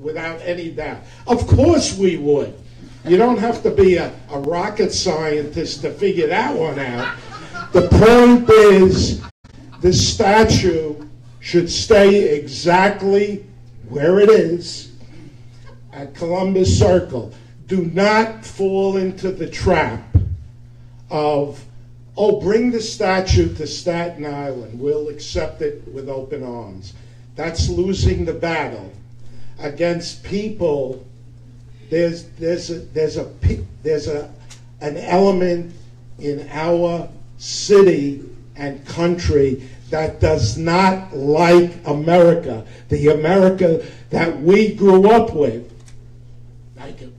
without any doubt. Of course we would. You don't have to be a rocket scientist to figure that one out. The point is, the statue should stay exactly where it is at Columbus Circle. Do not fall into the trap of, oh, bring the statue to Staten Island. We'll accept it with open arms. That's losing the battle against people. There's an element in our city and country that does not like America, the America that we grew up with. Thank you.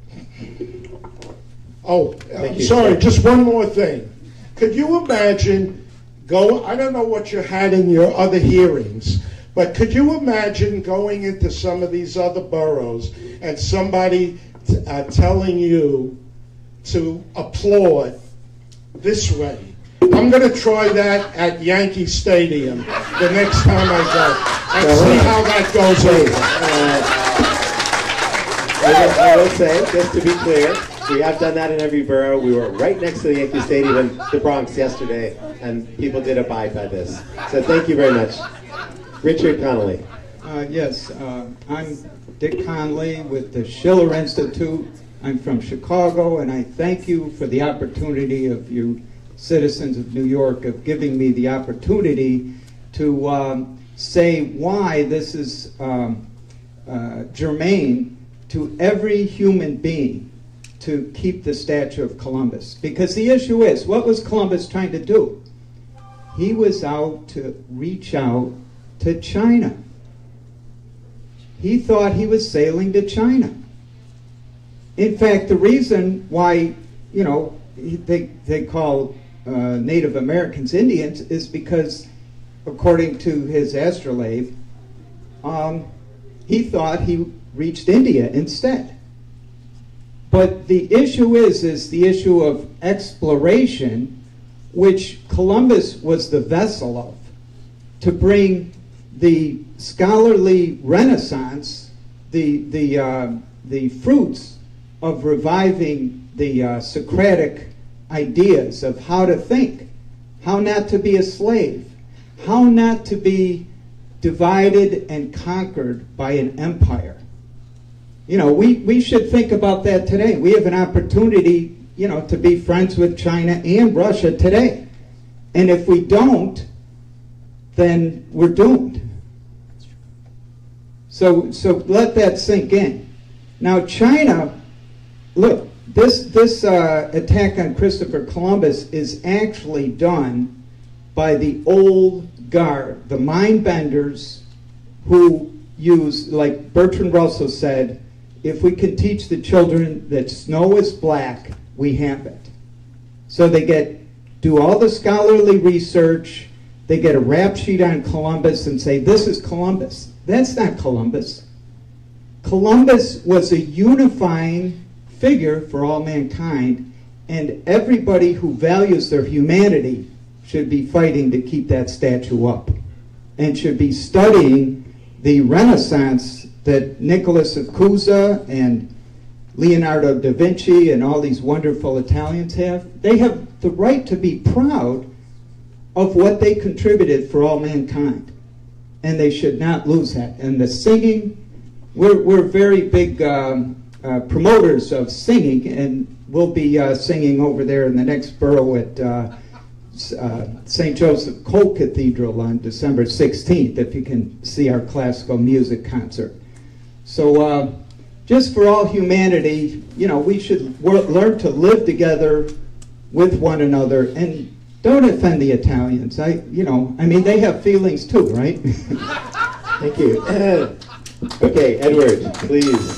Oh, I'm sorry, just one more thing. Could you imagine I don't know what you had in your other hearings, but could you imagine going into some of these other boroughs and somebody telling you to applaud this way? I'm going to try that at Yankee Stadium the next time I go and see how that goes over. I will say, just to be clear, we have done that in every borough. We were right next to the Yankee Stadium in the Bronx yesterday, and people did abide by this. So thank you very much. Richard Connolly. Yes, I'm Dick Conley with the Schiller Institute. I'm from Chicago, and I thank you for the opportunity of you citizens of New York of giving me the opportunity to say why this is germane to every human being to keep the statue of Columbus. Because the issue is, what was Columbus trying to do? He was out to reach out to China. He thought he was sailing to China. In fact, the reason why, they call Native Americans Indians is because, according to his astrolabe, he thought he reached India instead. But the issue is the issue of exploration, which Columbus was the vessel of, to bring the scholarly Renaissance, the fruits of reviving the Socratic ideas of how to think, how not to be a slave, how not to be divided and conquered by an empire. We should think about that today. We have an opportunity, to be friends with China and Russia today. And if we don't, then we're doomed. So let that sink in. Now, China, look, this attack on Christopher Columbus is actually done by the old guard, the mind benders who use, like Bertrand Russell said, if we can teach the children that snow is black, we have it. So they do all the scholarly research, they get a rap sheet on Columbus and say, this is Columbus. That's not Columbus. Columbus was a unifying figure for all mankind, and everybody who values their humanity should be fighting to keep that statue up and should be studying the Renaissance that Nicholas of Cusa and Leonardo da Vinci and all these wonderful Italians have. They have the right to be proud of what they contributed for all mankind, and they should not lose that. And the singing, we're very big promoters of singing, and we'll be singing over there in the next borough at St. Joseph Cole Cathedral on December 16th, if you can see our classical music concert. So just for all humanity, we should learn to live together with one another, and don't offend the Italians. I mean, they have feelings too, right? Thank you. Okay, Edward, please.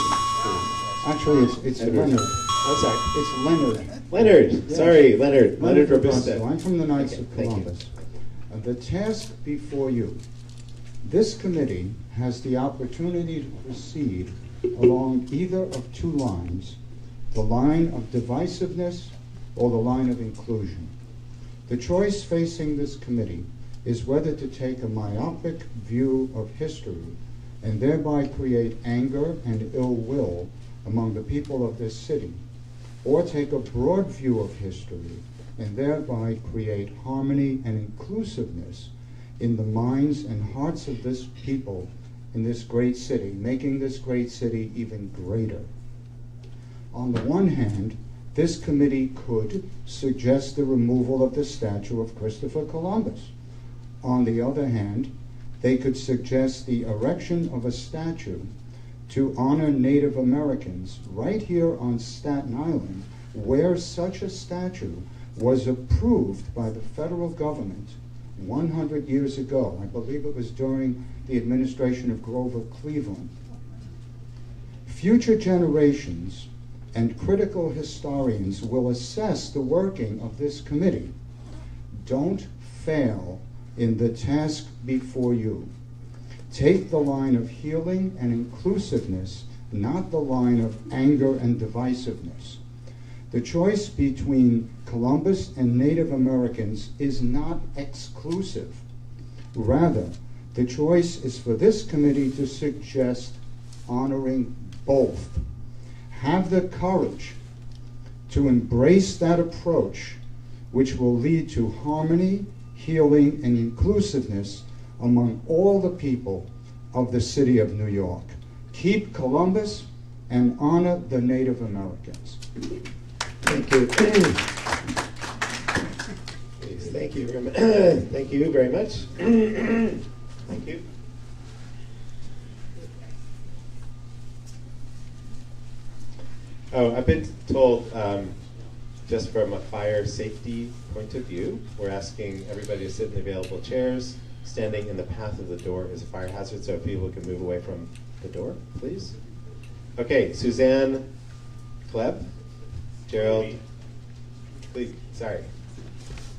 Actually, it's Leonard. I'm sorry. It's Leonard. Leonard. Yes. Sorry, Leonard. Leonard Robusto. I'm from the Knights of thank Columbus. The task before you. This committee has the opportunity to proceed along either of two lines, the line of divisiveness or the line of inclusion. The choice facing this committee is whether to take a myopic view of history and thereby create anger and ill will among the people of this city, or take a broad view of history and thereby create harmony and inclusiveness in the minds and hearts of this people in this great city, making this great city even greater. On the one hand, this committee could suggest the removal of the statue of Christopher Columbus. On the other hand, they could suggest the erection of a statue to honor Native Americans right here on Staten Island, where such a statue was approved by the federal government 100 years ago. I believe it was during the administration of Grover Cleveland. Future generations and critical historians will assess the working of this committee. Don't fail in the task before you. Take the line of healing and inclusiveness, not the line of anger and divisiveness. The choice between Columbus and Native Americans is not exclusive. Rather, the choice is for this committee to suggest honoring both. Have the courage to embrace that approach, which will lead to harmony, healing, and inclusiveness among all the people of the city of New York. Keep Columbus and honor the Native Americans. Thank you. Please, thank you very much. Thank you very much. Thank you. Oh, I've been told, just from a fire safety point of view, we're asking everybody to sit in the available chairs. Standing in the path of the door is a fire hazard, so if people can move away from the door, please. Okay, Suzanne Kleb, Gerald, please, sorry.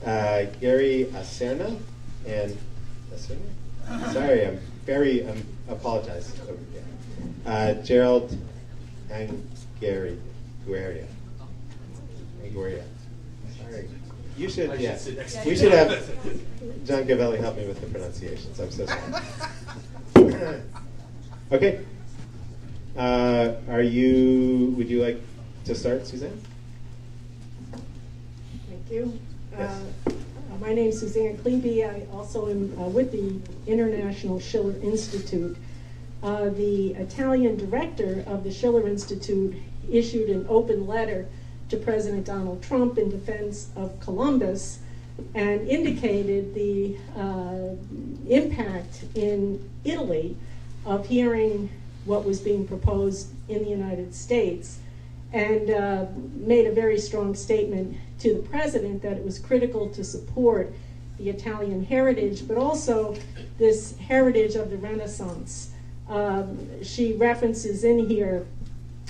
Gary Acerna and Acerna? Sorry, I apologize. Gerald Anguria. Sorry. You should, yeah. We should have John Gavelli help me with the pronunciations. I'm so sorry. Okay. Would you like to start, Suzanne? Thank you. Yes. My name is Suzanne Klebe. I also am with the International Schiller Institute. The Italian director of the Schiller Institute issued an open letter to President Donald Trump in defense of Columbus and indicated the impact in Italy of hearing what was being proposed in the United States, and made a very strong statement to the president that it was critical to support the Italian heritage, but also this heritage of the Renaissance. She references in here,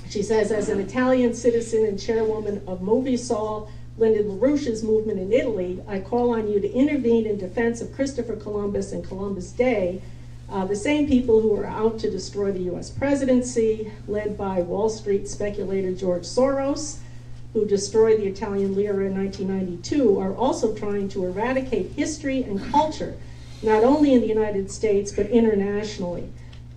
she says, as an Italian citizen and chairwoman of Movisol, Lyndon LaRouche's movement in Italy, I call on you to intervene in defense of Christopher Columbus and Columbus Day, the same people who are out to destroy the US presidency, led by Wall Street speculator George Soros, who destroyed the Italian lira in 1992, are also trying to eradicate history and culture, not only in the United States, but internationally.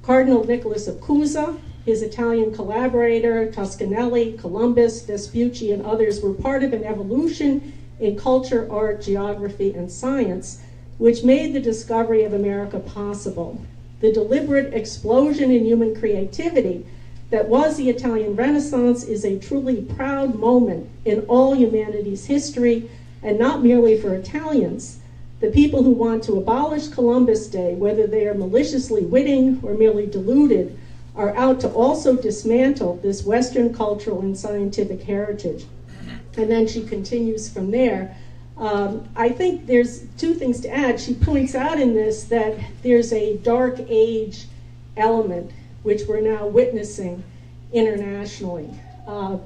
Cardinal Nicholas of Cusa, his Italian collaborator, Toscanelli, Columbus, Vespucci, and others were part of an evolution in culture, art, geography, and science, which made the discovery of America possible. The deliberate explosion in human creativity that was the Italian Renaissance is a truly proud moment in all humanity's history, and not merely for Italians. The people who want to abolish Columbus Day, whether they are maliciously witting or merely deluded, are out to also dismantle this Western cultural and scientific heritage. And then she continues from there. I think there's two things to add. She points out in this that there's a dark age element which we're now witnessing internationally.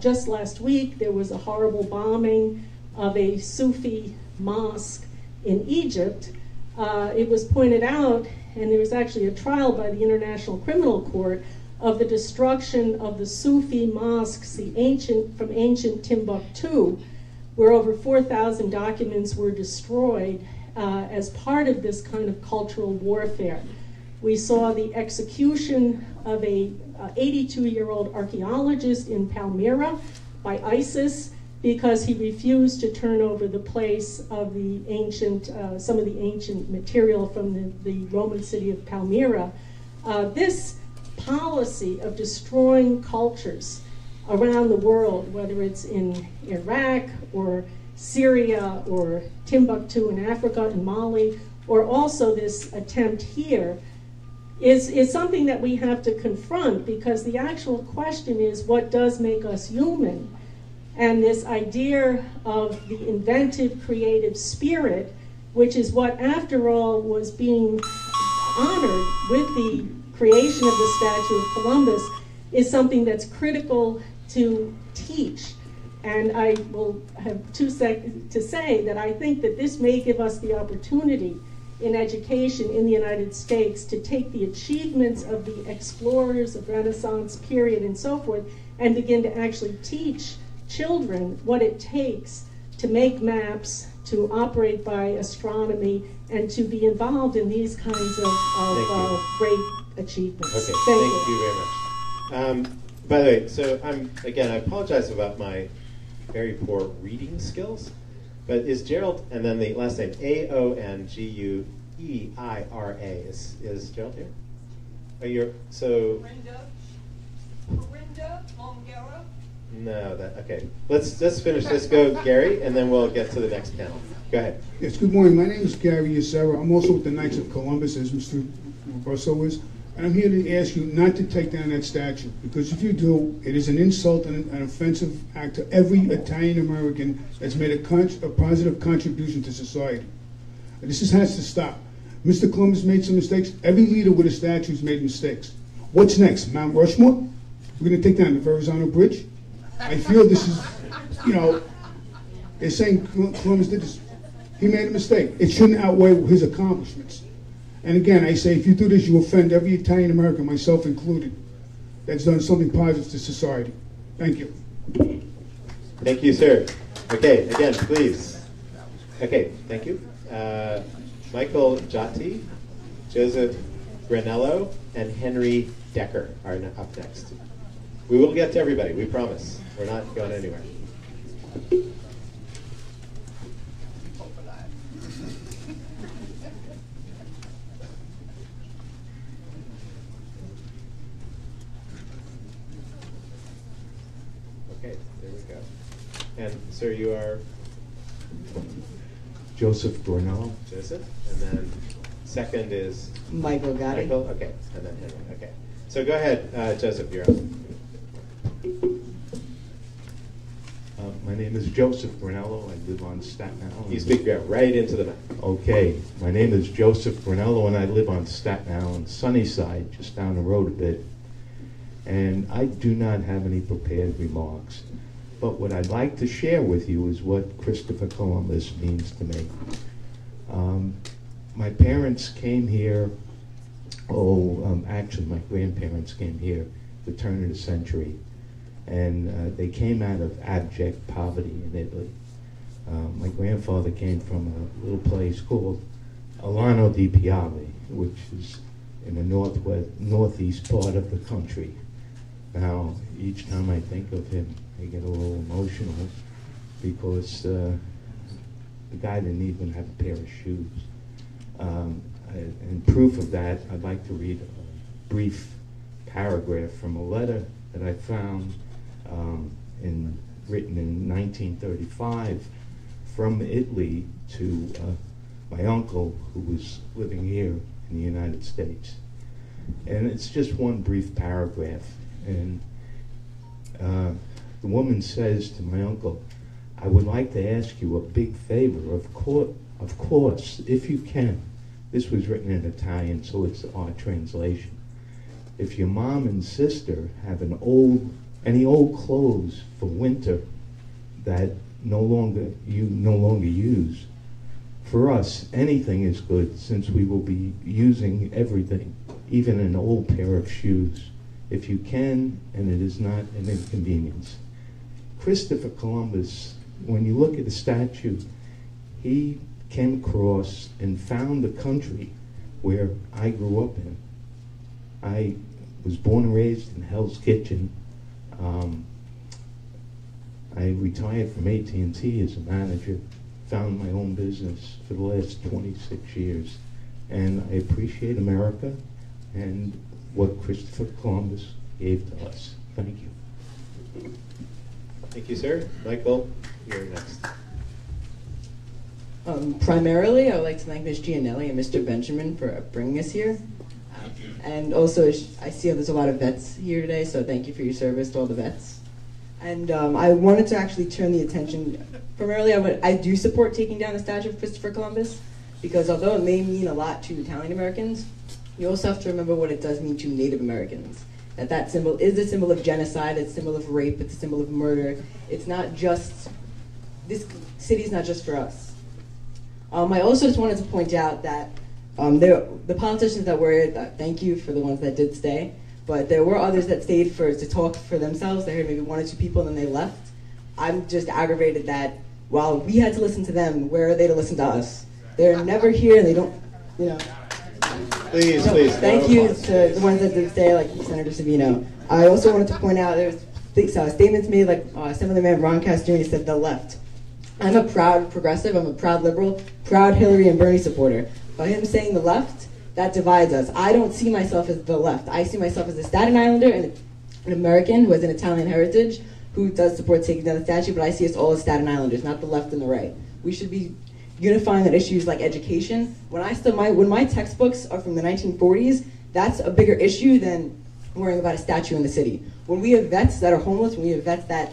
Just last week, there was a horrible bombing of a Sufi mosque in Egypt. It was pointed out, and there was actually a trial by the International Criminal Court, of the destruction of the Sufi mosques, from ancient Timbuktu, where over 4,000 documents were destroyed as part of this kind of cultural warfare. We saw the execution of a 82-year-old archaeologist in Palmyra by ISIS because he refused to turn over the place of the ancient, some of the ancient material from the Roman city of Palmyra. This policy of destroying cultures around the world, whether it's in Iraq or Syria or Timbuktu in Africa and Mali, or also this attempt here, is something that we have to confront, because the actual question is, what does make us human? And this idea of the inventive, creative spirit, which is what, after all, was being honored with the creation of the statue of Columbus, is something that's critical to teach. And I will have 2 seconds to say that I think that this may give us the opportunity in education in the United States to take the achievements of the explorers of Renaissance period and so forth and begin to actually teach children what it takes to make maps, to operate by astronomy, and to be involved in these kinds of great achievements. Okay, Thank you very much. By the way, so I apologize about my very poor reading skills, but is Gerald, and then the last name, Aongueira, is Gerald here? Oh, Corinda Mongera. No, okay. Let's finish this. Go, Gary, and then we'll get to the next panel. Go ahead. Yes, good morning. My name is Gary Yasera. I'm also with the Knights of Columbus, as Mr. Rosso is. And I'm here to ask you not to take down that statue, because if you do, it is an insult and an offensive act to every Italian American that's made a positive contribution to society. And this has to stop. Mr. Columbus made some mistakes. Every leader with a statue has made mistakes. What's next? Mount Rushmore? We're going to take down the Verrazano Bridge? I feel this is, they're saying Columbus did this. He made a mistake. It shouldn't outweigh his accomplishments. And again, I say, if you do this, you offend every Italian American, myself included, that's done something positive to society. Thank you. Thank you, sir. Okay, again, please. Okay, thank you. Michael Giotti, Joseph Granello, and Henry Decker are up next. We will get to everybody, we promise. We're not going anywhere. Okay, there we go. And sir, you are? Joseph Granello. Joseph, and then second is? Michael Gotti. Michael, okay, and then Henry, okay. So go ahead, Joseph, you're up. My name is Joseph Granello. I live on Staten Island. You speak right into the mic. Okay. My name is Joseph Granello, and I live on Staten Island, Sunnyside, just down the road a bit. And I do not have any prepared remarks. But what I'd like to share with you is what Christopher Columbus means to me. My parents came here, actually my grandparents came here the turn of the century. And they came out of abject poverty in Italy. My grandfather came from a little place called Alano di Piave, which is in the northeast part of the country. Now, each time I think of him, I get a little emotional because the guy didn't even have a pair of shoes. And proof of that, I'd like to read a brief paragraph from a letter that I found written in 1935 from Italy to my uncle, who was living here in the United States. And it's just one brief paragraph. And the woman says to my uncle, "I would like to ask you a big favor, of course, if you can." This was written in Italian, so it's our translation. "If your mom and sister have any old clothes for winter that you no longer use, for us, anything is good, since we will be using everything, even an old pair of shoes, if you can, and it is not an inconvenience." Christopher Columbus, when you look at the statue, he came across and found the country where I grew up in, I was born and raised in Hell's Kitchen. I retired from AT&T as a manager, found my own business for the last 26 years. And I appreciate America and what Christopher Columbus gave to us. Thank you. Thank you, sir. Michael, you're next. Primarily, I would like to thank Ms. Gianelli and Mr. Benjamin for bringing us here. And also, I see there's a lot of vets here today, so thank you for your service to all the vets. And I wanted to actually turn the attention, primarily I do support taking down the statue of Christopher Columbus, because although it may mean a lot to Italian Americans, you also have to remember what it does mean to Native Americans. That symbol is a symbol of genocide, it's a symbol of rape, it's a symbol of murder. It's not just, this city is not just for us. I also just wanted to point out that the politicians that were here, thank you for the ones that did stay, but there were others that stayed to talk for themselves. They heard maybe one or two people and then they left. I'm just aggravated that while we had to listen to them, where are they to listen to us? They're never here and they don't, you know. Please. Thank you to the ones that did stay, like Senator Savino. I also wanted to point out there's statements made, like Assemblyman Ron Castrini said the left. I'm a proud progressive, I'm a proud liberal, proud Hillary and Bernie supporter. By him saying the left, that divides us. I don't see myself as the left. I see myself as a Staten Islander and an American who has an Italian heritage who does support taking down the statue, but I see us all as Staten Islanders, not the left and the right. We should be unifying on issues like education. When my textbooks are from the 1940s, that's a bigger issue than worrying about a statue in the city. When we have vets that are homeless, when we have vets that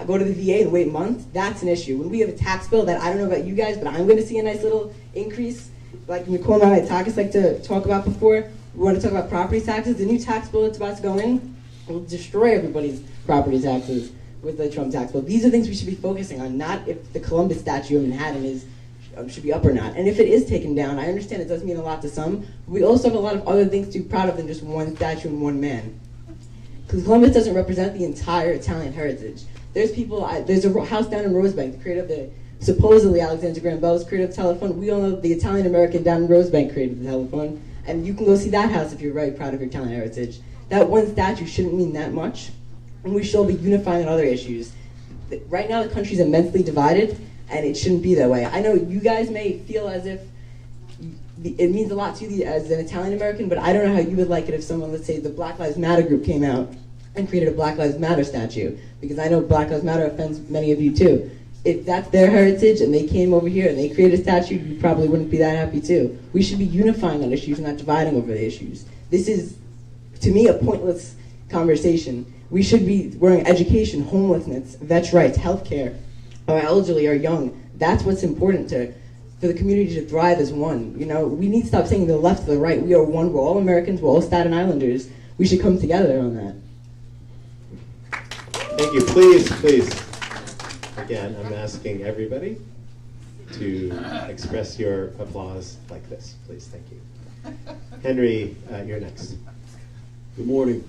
go to the VA and wait months, that's an issue. When we have a tax bill that I don't know about you guys, but I'm going to see a nice little increase, like Nicole and I like to talk about before, we want to talk about property taxes. The new tax bill that's about to go in will destroy everybody's property taxes with the Trump tax bill. These are things we should be focusing on, not if the Columbus statue in Manhattan should be up or not. And if it is taken down, I understand it does mean a lot to some, but we also have a lot of other things to be proud of than just one statue and one man. Because Columbus doesn't represent the entire Italian heritage. There's a house down in Rosebank, the creator of the, supposedly Alexander Graham Bell's creator of the telephone. We all know the Italian American down in Rosebank created the telephone, and you can go see that house if you're very proud of your Italian heritage. That one statue shouldn't mean that much, and we should all be unifying on other issues. Right now the country's immensely divided, and it shouldn't be that way. I know you guys may feel as if it means a lot to you as an Italian American, but I don't know how you would like it if someone, let's say the Black Lives Matter group came out and created a Black Lives Matter statue, because I know Black Lives Matter offends many of you too. If that's their heritage and they came over here and they created a statue, you probably wouldn't be that happy too. We should be unifying on issues, not dividing over the issues. This is, to me, a pointless conversation. We should be worrying education, homelessness, vets' rights, healthcare, our elderly, our young. That's what's important for the community to thrive as one. You know, we need to stop saying the left or the right. We are one. We're all Americans. We're all Staten Islanders. We should come together on that. Thank you. Please. Again, I'm asking everybody to express your applause like this. Please, thank you. Henry, you're next. Good morning.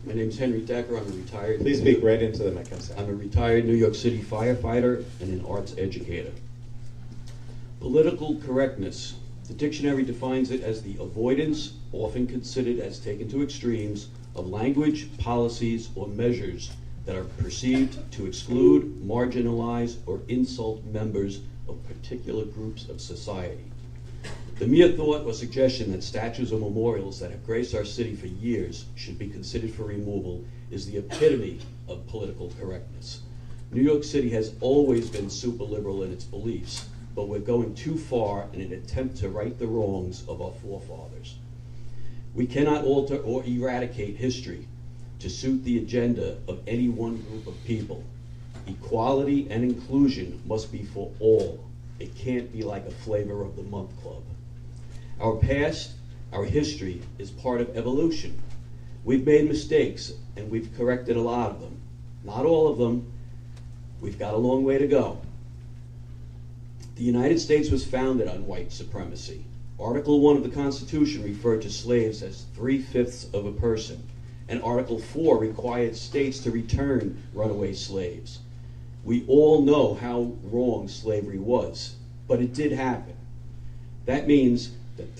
My name's Henry Decker. I'm a retired... Please speak right into the mic. I'm a retired New York City firefighter and an arts educator. Political correctness. The dictionary defines it as the avoidance, often considered as taken to extremes, of language, policies, or measures that are perceived to exclude, marginalize, or insult members of particular groups of society. The mere thought or suggestion that statues or memorials that have graced our city for years should be considered for removal is the epitome of political correctness. New York City has always been super liberal in its beliefs, but we're going too far in an attempt to right the wrongs of our forefathers. We cannot alter or eradicate history to suit the agenda of any one group of people. Equality and inclusion must be for all. It can't be like a flavor of the month club. Our past, our history, is part of evolution. We've made mistakes, and we've corrected a lot of them. Not all of them. We've got a long way to go. The United States was founded on white supremacy. Article 1 of the Constitution referred to slaves as 3/5 of a person, and Article 4 required states to return runaway slaves. We all know how wrong slavery was, but it did happen. That means that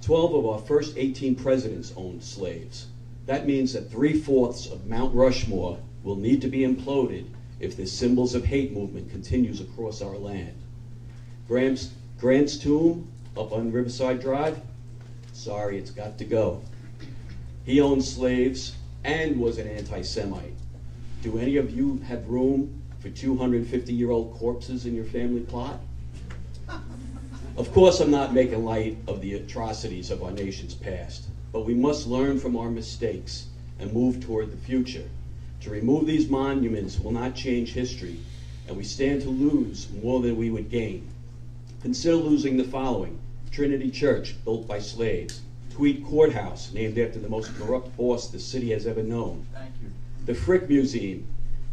12 of our first 18 presidents owned slaves. That means that 3/4 of Mount Rushmore will need to be imploded if the symbols of hate movement continues across our land. Grant's tomb up on Riverside Drive, sorry, it's got to go. He owned slaves and was an anti-Semite. Do any of you have room for 250-year-old corpses in your family plot? Of course, I'm not making light of the atrocities of our nation's past, but we must learn from our mistakes and move toward the future. To remove these monuments will not change history, and we stand to lose more than we would gain. Consider losing the following: Trinity Church, built by slaves; Tweed Courthouse, named after the most corrupt boss the city has ever known; Thank you. the Frick Museum.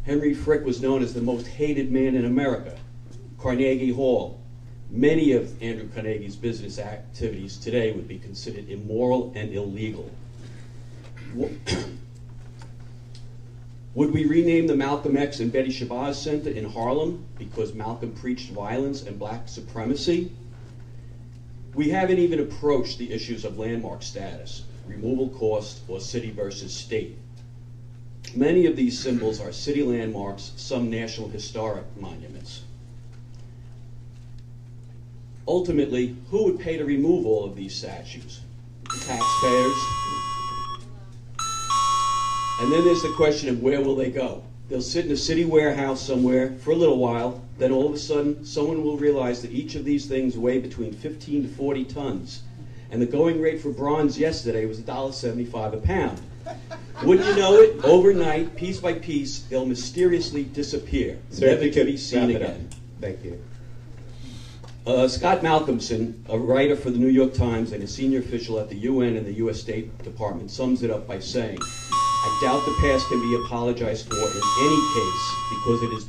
Henry Frick was known as the most hated man in America. Carnegie Hall. Many of Andrew Carnegie's business activities today would be considered immoral and illegal. Would we rename the Malcolm X and Betty Shabazz Center in Harlem because Malcolm preached violence and black supremacy? We haven't even approached the issues of landmark status, removal cost, or city versus state. Many of these symbols are city landmarks, some national historic monuments. Ultimately, who would pay to remove all of these statues? The taxpayers. And then there's the question of where will they go? They'll sit in a city warehouse somewhere for a little while, then all of a sudden someone will realize that each of these things weigh between 15 to 40 tons. And the going rate for bronze yesterday was $1.75 a pound. Wouldn't you know it, overnight, piece by piece, they'll mysteriously disappear, Sir, never if you to could be seen wrap it again. up. Thank you. Scott Malcolmson, a writer for the New York Times and a senior official at the UN and the US State Department, sums it up by saying, "I doubt the past can be apologized for in any case because it is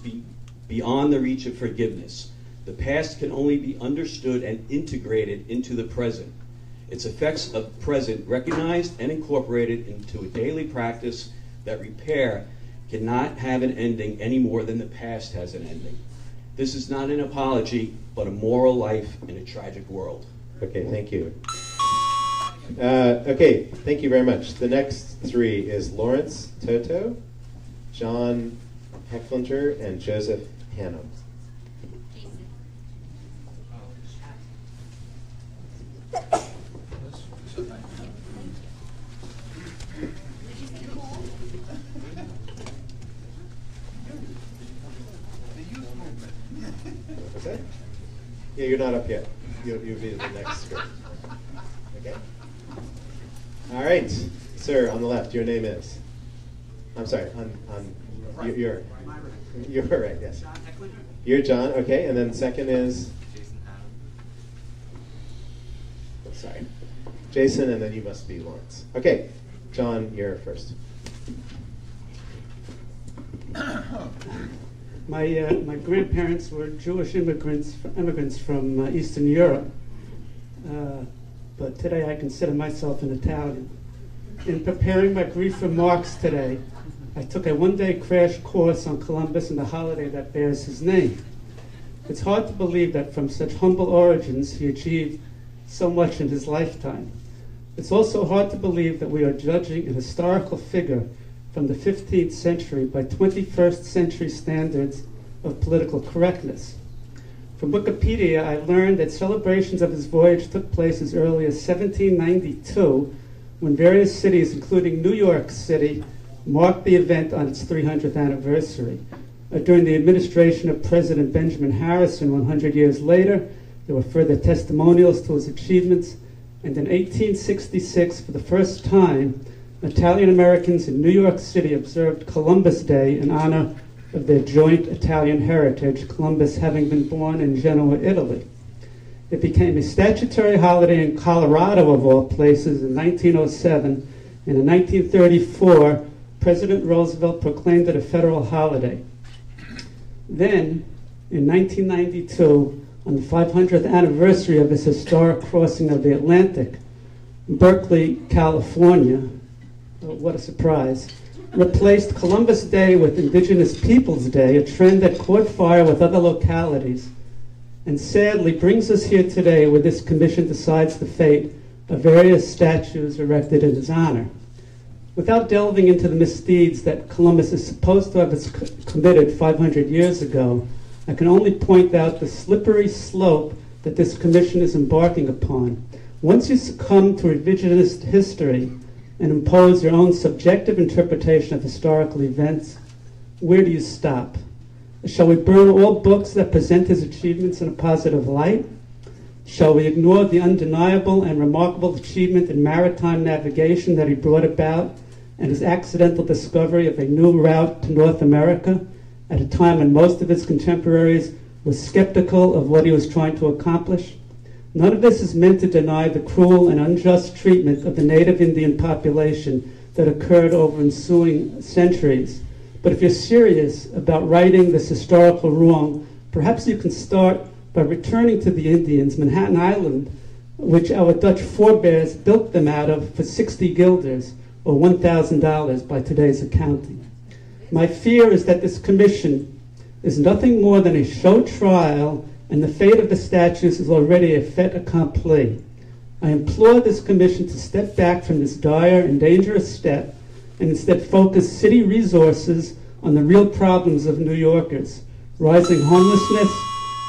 beyond the reach of forgiveness. The past can only be understood and integrated into the present. Its effects of present recognized and incorporated into a daily practice that repair cannot have an ending any more than the past has an ending. This is not an apology, but a moral life in a tragic world." Okay, thank you. Okay, thank you very much. The next three is Lawrence Toto, John Hecklinger, and Joseph Hannum. What's that? Yeah, you're not up yet. You'll be the next screen. Okay. All right, sir, on the left, your name is. I'm sorry. You're right. Yes. John Hecklinger. You're John. Okay, and then second is. Jason Adam. Sorry, Jason, and then you must be Lawrence. Okay, John, you're first. My grandparents were Jewish immigrants from Eastern Europe, but today I consider myself an Italian. In preparing my brief remarks today, I took a one-day crash course on Columbus and the holiday that bears his name. It's hard to believe that from such humble origins he achieved so much in his lifetime. It's also hard to believe that we are judging an historical figure from the 15th century by 21st century standards of political correctness. From Wikipedia, I learned that celebrations of his voyage took place as early as 1792, when various cities, including New York City, marked the event on its 300th anniversary. During the administration of President Benjamin Harrison 100 years later, there were further testimonials to his achievements, and in 1866, for the first time, Italian Americans in New York City observed Columbus Day in honor of their joint Italian heritage, Columbus having been born in Genoa, Italy. It became a statutory holiday in Colorado, of all places, in 1907, and in 1934, President Roosevelt proclaimed it a federal holiday. Then, in 1992, on the 500th anniversary of this historic crossing of the Atlantic, Berkeley, California, what a surprise, replaced Columbus Day with Indigenous Peoples Day, a trend that caught fire with other localities, and sadly brings us here today where this commission decides the fate of various statues erected in his honor. Without delving into the misdeeds that Columbus is supposed to have committed 500 years ago, I can only point out the slippery slope that this commission is embarking upon. Once you succumb to revisionist history and impose your own subjective interpretation of historical events, where do you stop? Shall we burn all books that present his achievements in a positive light? Shall we ignore the undeniable and remarkable achievement in maritime navigation that he brought about and his accidental discovery of a new route to North America at a time when most of his contemporaries were skeptical of what he was trying to accomplish? None of this is meant to deny the cruel and unjust treatment of the native Indian population that occurred over ensuing centuries. But if you're serious about righting this historical wrong, perhaps you can start by returning to the Indians, Manhattan Island, which our Dutch forebears built them out of for 60 guilders, or $1,000 by today's accounting. My fear is that this commission is nothing more than a show trial, and the fate of the statues is already a fait accompli. I implore this commission to step back from this dire and dangerous step and instead focus city resources on the real problems of New Yorkers: rising homelessness,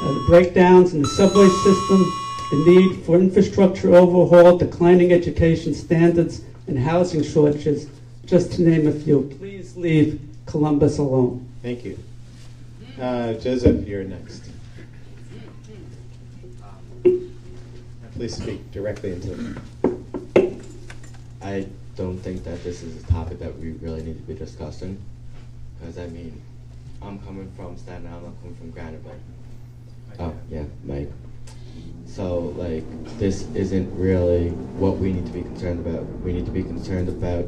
the breakdowns in the subway system, the need for infrastructure overhaul, declining education standards, and housing shortages, just to name a few. Please leave Columbus alone. Thank you. Joseph, you're next. Please speak directly into it. I don't think that this is a topic that we really need to be discussing, because I mean, I'm coming from Staten Island, I'm coming from Graniteville. Oh, yeah, Mike. So, like, this isn't really what we need to be concerned about. We need to be concerned about,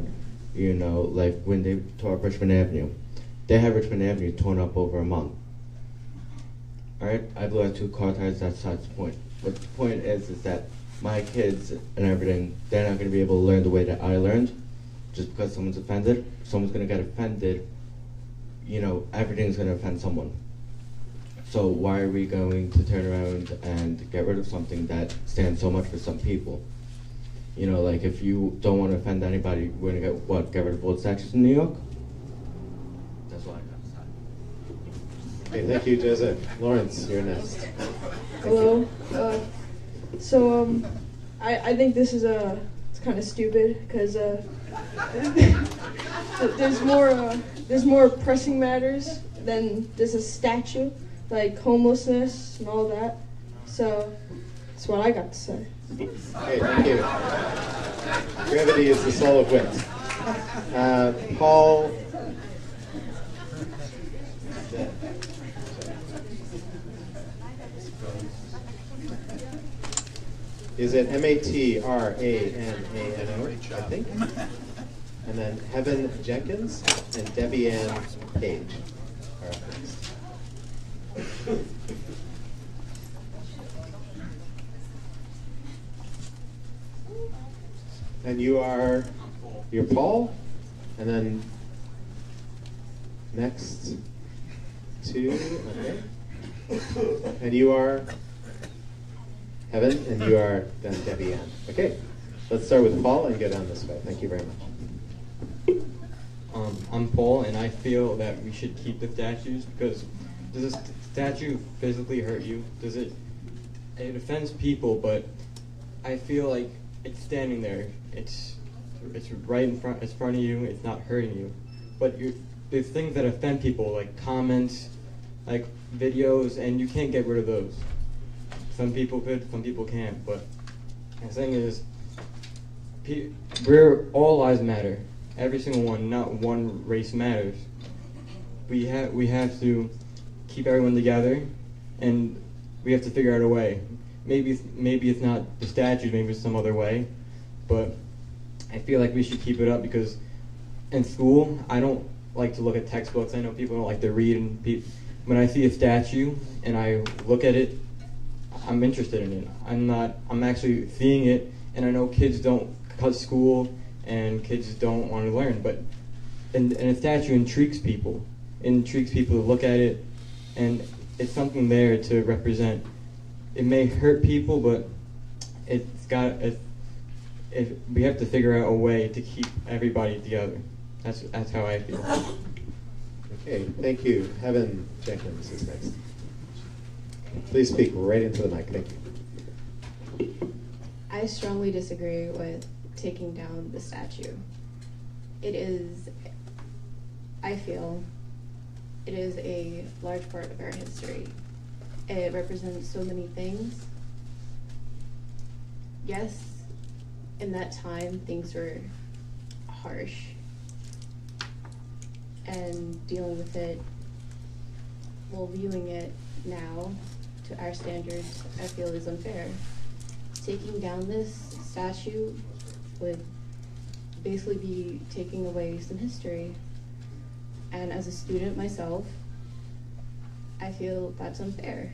you know, like when they tore up Richmond Avenue. They had Richmond Avenue torn up over a month. Alright, I blew out 2 car tires, that's the point. But the point is that my kids and everything, they're not going to be able to learn the way that I learned. Just because someone's offended, someone's going to get offended, you know, everything's going to offend someone. So why are we going to turn around and get rid of something that stands so much for some people? You know, like if you don't want to offend anybody, we're going to get, what, get rid of all the statues in New York? That's all I got to say. Okay, thank you, Joseph. Lawrence, you're next. Hello. I think this is it's kind of stupid because there's more pressing matters than there's a statue, like homelessness and all that. So that's what I got to say. Okay, thank you. Brevity is the soul of wit. Paul. Is it Matrannano, I think? And then Heaven Jenkins and Debbie Ann Page are up next. And you're Paul, and then next to, okay. And you are Heaven, and you are then Debbie Ann. Okay, let's start with Paul and go down this way. Thank you very much. I'm Paul, and I feel that we should keep the statues because does a statue physically hurt you? It offends people, but I feel like it's standing there. It's right in front of you. It's not hurting you, but there's things that offend people, like comments, like videos, and you can't get rid of those. Some people could, some people can't, but the thing is, all lives matter. Every single one, not one race matters. We have to keep everyone together, and we have to figure out a way. Maybe it's not the statues, maybe it's some other way, but I feel like we should keep it up because in school, I don't like to look at textbooks. I know people don't like to read, and when I see a statue and I look at it, I'm interested in it. I'm actually seeing it, and I know kids don't cut school and kids don't want to learn, but and a statue intrigues people. It intrigues people to look at it, and it's something there to represent. It may hurt people, but if we have to figure out a way to keep everybody together. That's how I feel. Okay, thank you. Heaven Jenkins is next. Please speak right into the mic. Thank you. I strongly disagree with taking down the statue. It is, I feel, it is a large part of our history. It represents so many things. Yes, in that time, things were harsh. And dealing with it, well, viewing it now to our standards, I feel is unfair. Taking down this statue would basically be taking away some history. And as a student myself, I feel that's unfair.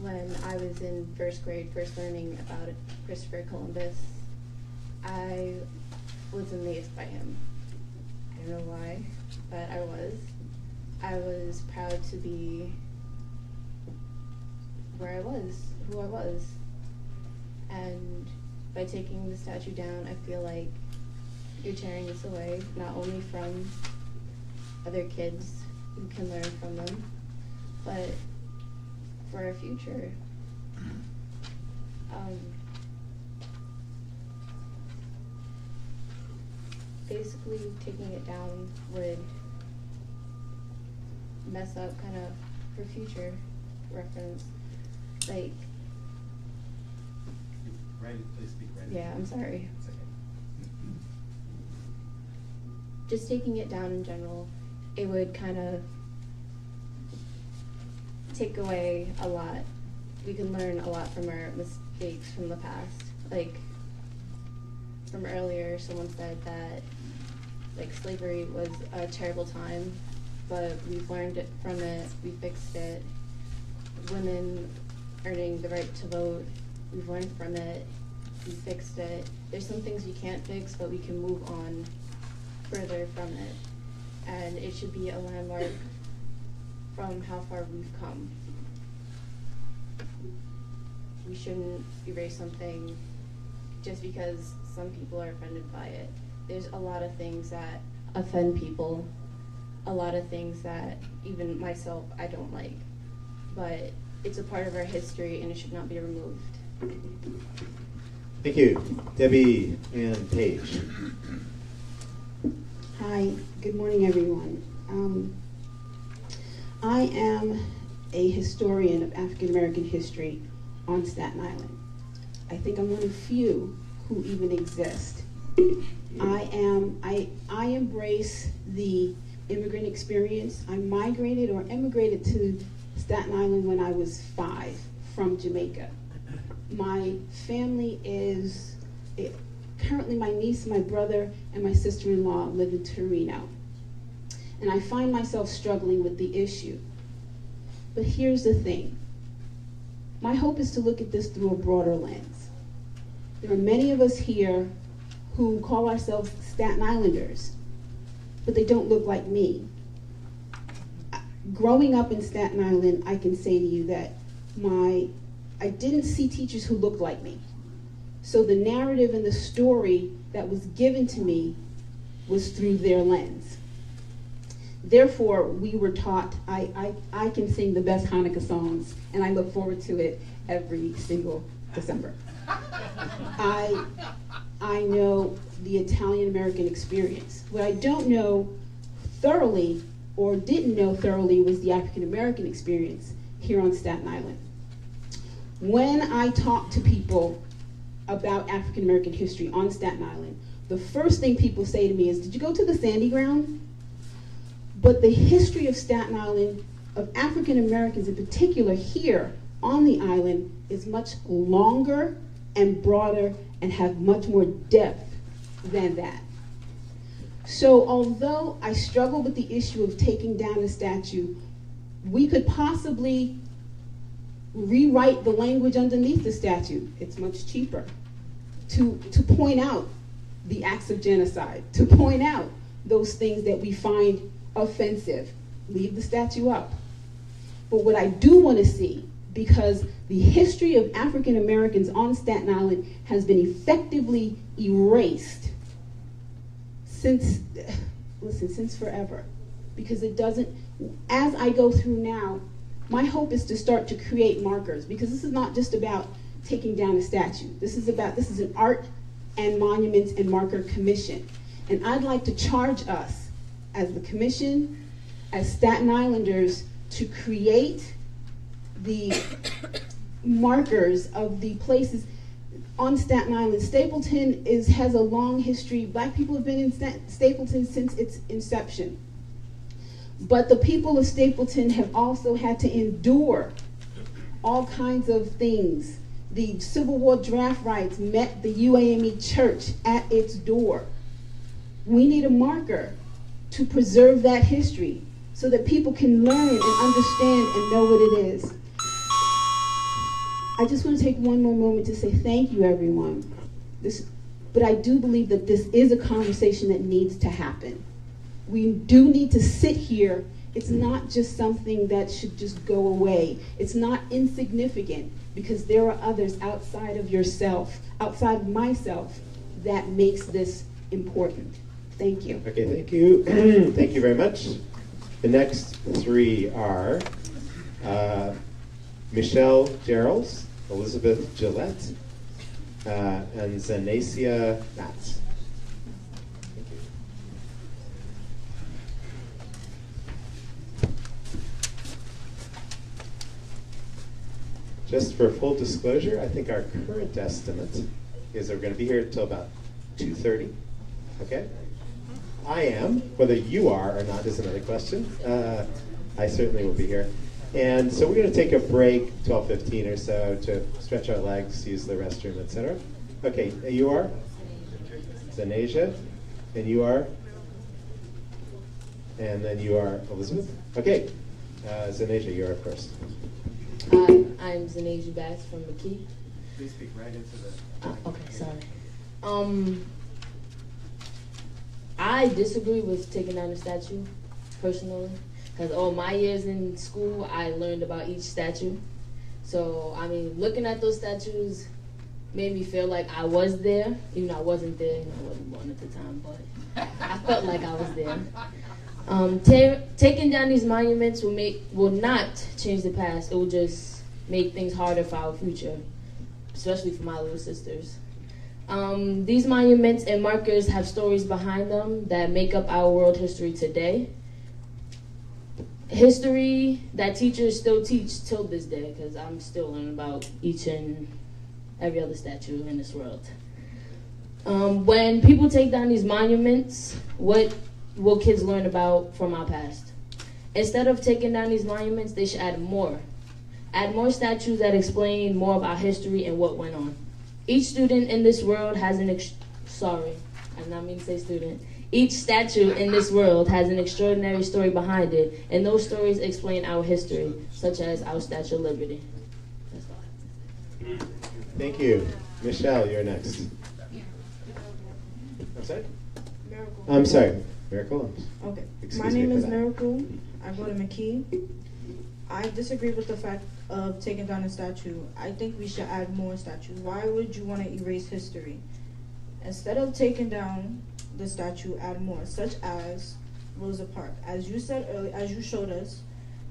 When I was in first grade, first learning about Christopher Columbus, I was amazed by him. I don't know why, but I was. I was proud to be where I was, who I was. And by taking the statue down, I feel like you're tearing this away, not only from other kids who can learn from them, but for our future. Basically, taking it down would mess up kind of for future reference. Like, Right, please speak right. yeah, I'm sorry. It's okay. Just taking it down in general, it would kind of take away a lot. We can learn a lot from our mistakes from the past. Like, from earlier, someone said that, like, slavery was a terrible time, but we've learned it from it, we fixed it. Women earning the right to vote, we've learned from it, we fixed it. There's some things we can't fix, but we can move on further from it. And it should be a landmark from how far we've come. We shouldn't erase something just because some people are offended by it. There's a lot of things that offend people, a lot of things that even myself I don't like, but it's a part of our history and it should not be removed. Thank you. Debbie and Paige. Hi, good morning everyone. I am a historian of African American history on Staten Island. I think I'm one of few who even exist. I embrace the immigrant experience. I migrated or emigrated to Staten Island when I was 5 from Jamaica. My family is, currently my niece, my brother, and my sister-in-law live in Torino. And I find myself struggling with the issue. But here's the thing. My hope is to look at this through a broader lens. There are many of us here who call ourselves Staten Islanders, but they don't look like me. Growing up in Staten Island, I can say to you that I didn't see teachers who looked like me. So the narrative and the story that was given to me was through their lens. Therefore, we were taught, I can sing the best Hanukkah songs, and I look forward to it every single December. I know the Italian-American experience. What I don't know thoroughly, or didn't know thoroughly, was the African-American experience here on Staten Island. When I talk to people about African-American history on Staten Island, the first thing people say to me is, did you go to the Sandy Ground? But the history of Staten Island, of African Americans in particular here on the island, is much longer and broader and have much more depth than that. So although I struggle with the issue of taking down a statue, we could possibly rewrite the language underneath the statue. It's much cheaper to point out the acts of genocide, to point out those things that we find offensive. Leave the statue up. But what I do want to see because the history of African Americans on Staten Island has been effectively erased since forever. Because it doesn't, as I go through now, my hope is to start to create markers, because this is not just about taking down a statue. This is an art and monuments and marker commission. And I'd like to charge us as the commission, as Staten Islanders, to create the markers of the places on Staten Island. Stapleton has a long history. Black people have been in Stapleton since its inception. But the people of Stapleton have also had to endure all kinds of things. The Civil War draft rights met the UAME church at its door. We need a marker to preserve that history so that people can learn and understand and know what it is. I just want to take one more moment to say thank you, everyone. But I do believe that this is a conversation that needs to happen. We do need to sit here. It's not just something that should just go away. It's not insignificant, because there are others outside of yourself, outside of myself, that makes this important. Thank you. Okay, thank you. Thank you very much. The next three are Michelle Gerald, Elizabeth Gillette, and Zanacia Matz. Just for full disclosure, I think our current estimate is that we're going to be here until about 2:30. Okay? I am. Whether you are or not is another question. I certainly will be here. And so we're going to take a break, 12:15 or so, to stretch our legs, use the restroom, etc. Okay, you are? Zanasia. And you are? And then you are Elizabeth? Okay. Zanasia, you are first. Hi, I'm Zanasia Bass from McKee. Please speak right into the... Okay, sorry. I disagree with taking down the statue, personally, because all my years in school, I learned about each statue. So, I mean, looking at those statues made me feel like I was there, even though I wasn't there, I wasn't born at the time, but I felt like I was there. Taking down these monuments will not change the past. It will just make things harder for our future, especially for my little sisters. These monuments and markers have stories behind them that make up our world history today. History that teachers still teach till this day, because I'm still learning about each and every other statue in this world. When people take down these monuments, what will kids learn about from our past? Instead of taking down these monuments, they should add more. Add more statues that explain more of our history and what went on. Each student in this world has I did not mean to say student. Each statue in this world has an extraordinary story behind it, and those stories explain our history, such as our Statue of Liberty. That's all I have to say. Thank you. Michelle, you're next. I'm sorry? Miracle. I'm sorry. Miracle? Okay. Excuse My me name for is that. Miracle. I go to McKee. I disagree with the fact of taking down a statue. I think we should add more statues. Why would you want to erase history? Instead of taking down the statue, add more, such as Rosa Parks. As you said earlier, as you showed us,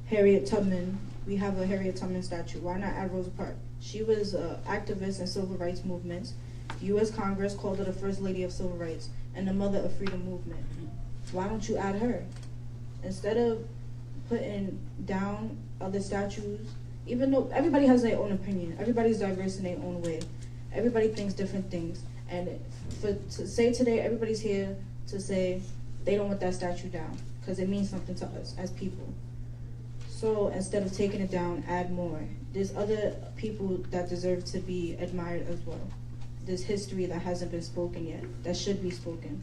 Harriet Tubman, we have a Harriet Tubman statue. Why not add Rosa Parks? She was an activist in civil rights movements. The U.S. Congress called her the First Lady of Civil Rights and the Mother of Freedom Movement. Why don't you add her? Instead of putting down other statues, even though everybody has their own opinion, everybody's diverse in their own way, everybody thinks different things, and to say today, everybody's here to say they don't want that statue down because it means something to us as people. So instead of taking it down, add more. There's other people that deserve to be admired as well. There's history that hasn't been spoken yet, that should be spoken.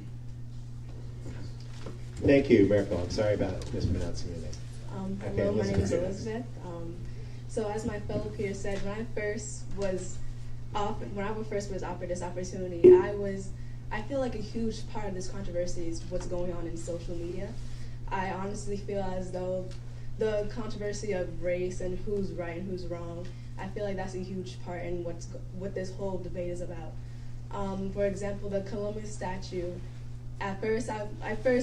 Thank you, Miracle. I'm sorry about mispronouncing your name. Hello, my name is Elizabeth. So as my fellow peers said, when I first was offered this opportunity, I feel like a huge part of this controversy is what's going on in social media. I honestly feel as though the controversy of race and who's right and who's wrong. I feel like that's a huge part in what this whole debate is about. For example, the Columbus statue. At first,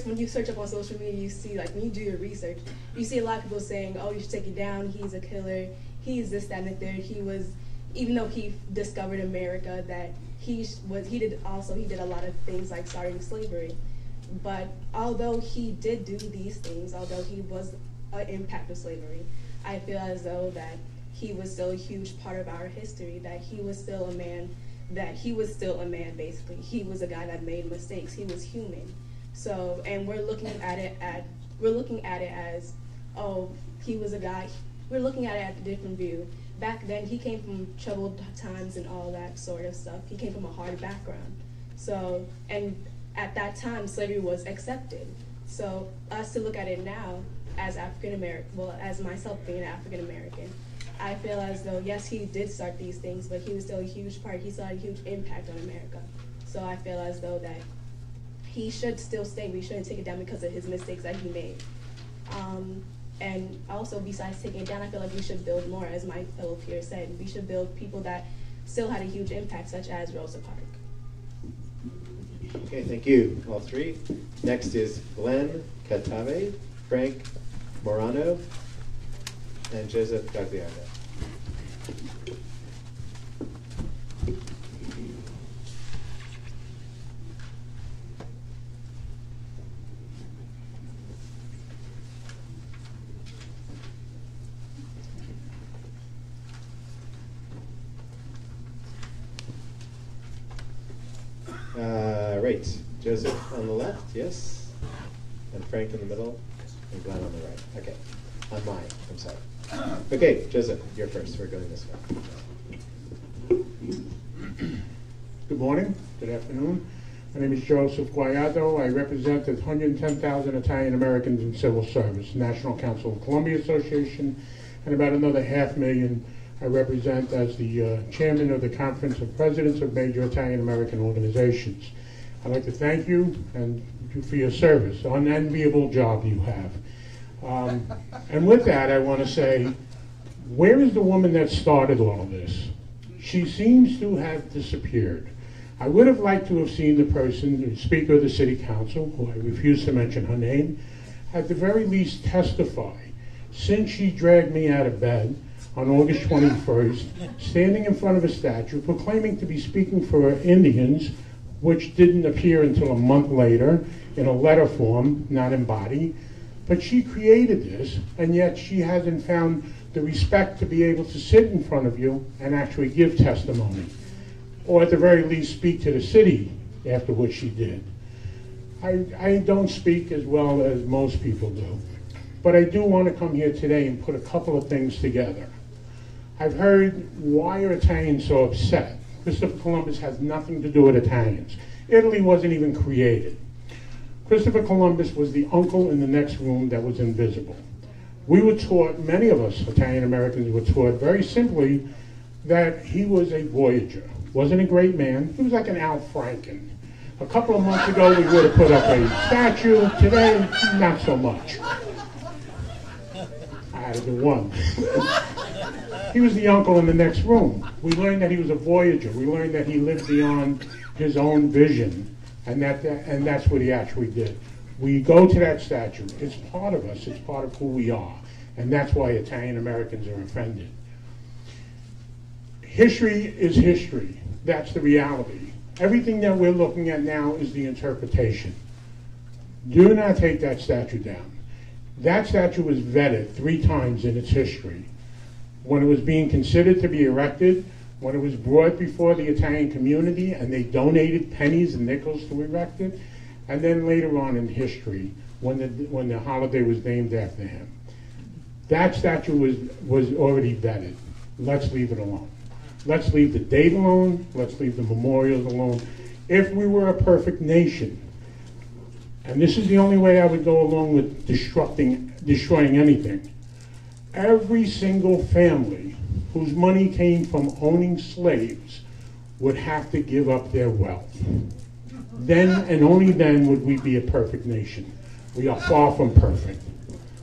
when you search up on social media, you see, like, when you do your research, you see a lot of people saying, "Oh, you should take it down. He's a killer. He's this, that, and the third. He was, even though he discovered America, that he did a lot of things like starting slavery. But although he did do these things, although he was an impact of slavery, I feel as though that he was still a huge part of our history. That he was still a man." Basically. He was a guy that made mistakes. He was human. So, and we're looking at it as, oh, he was a guy. We're looking at it at a different view. Back then, he came from troubled times and all that sort of stuff. He came from a hard background. So, and at that time, slavery was accepted. So, us to look at it now as African American, well, as myself being African American, I feel as though, yes, he did start these things, but he was still a huge part. He still had a huge impact on America. So I feel as though that he should still stay. We shouldn't take it down because of his mistakes that he made. And also, besides taking it down, I feel like we should build more, as my fellow peer said. We should build people that still had a huge impact, such as Rosa Parks. Okay, thank you, all three. Next is Glenn Catave, Frank Morano, and Joseph Gagliardo. Right, Joseph on the left, yes, and Frank in the middle, and Glenn on the right. Okay, on mine, I'm sorry. Okay, Joseph, you're first. We're going this way. Good morning, good afternoon. My name is Joseph Guayado. I represent the 110,000 Italian Americans in civil service, National Council of Columbia Association, and about another 500,000 I represent as the chairman of the Conference of Presidents of Major Italian American Organizations. I'd like to thank you and for your service, an unenviable job you have. And with that, I want to say, where is the woman that started all of this? She seems to have disappeared. I would have liked to have seen the person, the Speaker of the City Council, who I refuse to mention her name, at the very least testify, since she dragged me out of bed on August 21st, standing in front of a statue, proclaiming to be speaking for Indians, which didn't appear until a month later in a letter form, not in body. But she created this, and yet she hasn't found the respect to be able to sit in front of you and actually give testimony, or at the very least speak to the city after what she did. I don't speak as well as most people do, but I do want to come here today and put a couple of things together. I've heard, why are Italians so upset? Christopher Columbus has nothing to do with Italians. Italy wasn't even created. Christopher Columbus was the uncle in the next room that was invisible. We were taught, many of us Italian Americans were taught very simply that he was a voyager. Wasn't a great man. He was like an Al Franken. A couple of months ago we would have put up a statue. Today, not so much. I had to do one. He was the uncle in the next room. We learned that he was a voyager. We learned that he lived beyond his own vision, and that's what he actually did. We go to that statue. It's part of us. It's part of who we are, and that's why Italian Americans are offended. History is history. That's the reality. Everything that we're looking at now is the interpretation. Do not take that statue down. That statue was vetted 3 times in its history. When it was being considered to be erected, when it was brought before the Italian community and they donated pennies and nickels to erect it, and then later on in history, when the holiday was named after him. That statue was already vetted. Let's leave it alone. Let's leave the date alone. Let's leave the memorials alone. If we were a perfect nation, and this is the only way I would go along with destroying anything, every single family whose money came from owning slaves would have to give up their wealth. Then and only then would we be a perfect nation. We are far from perfect.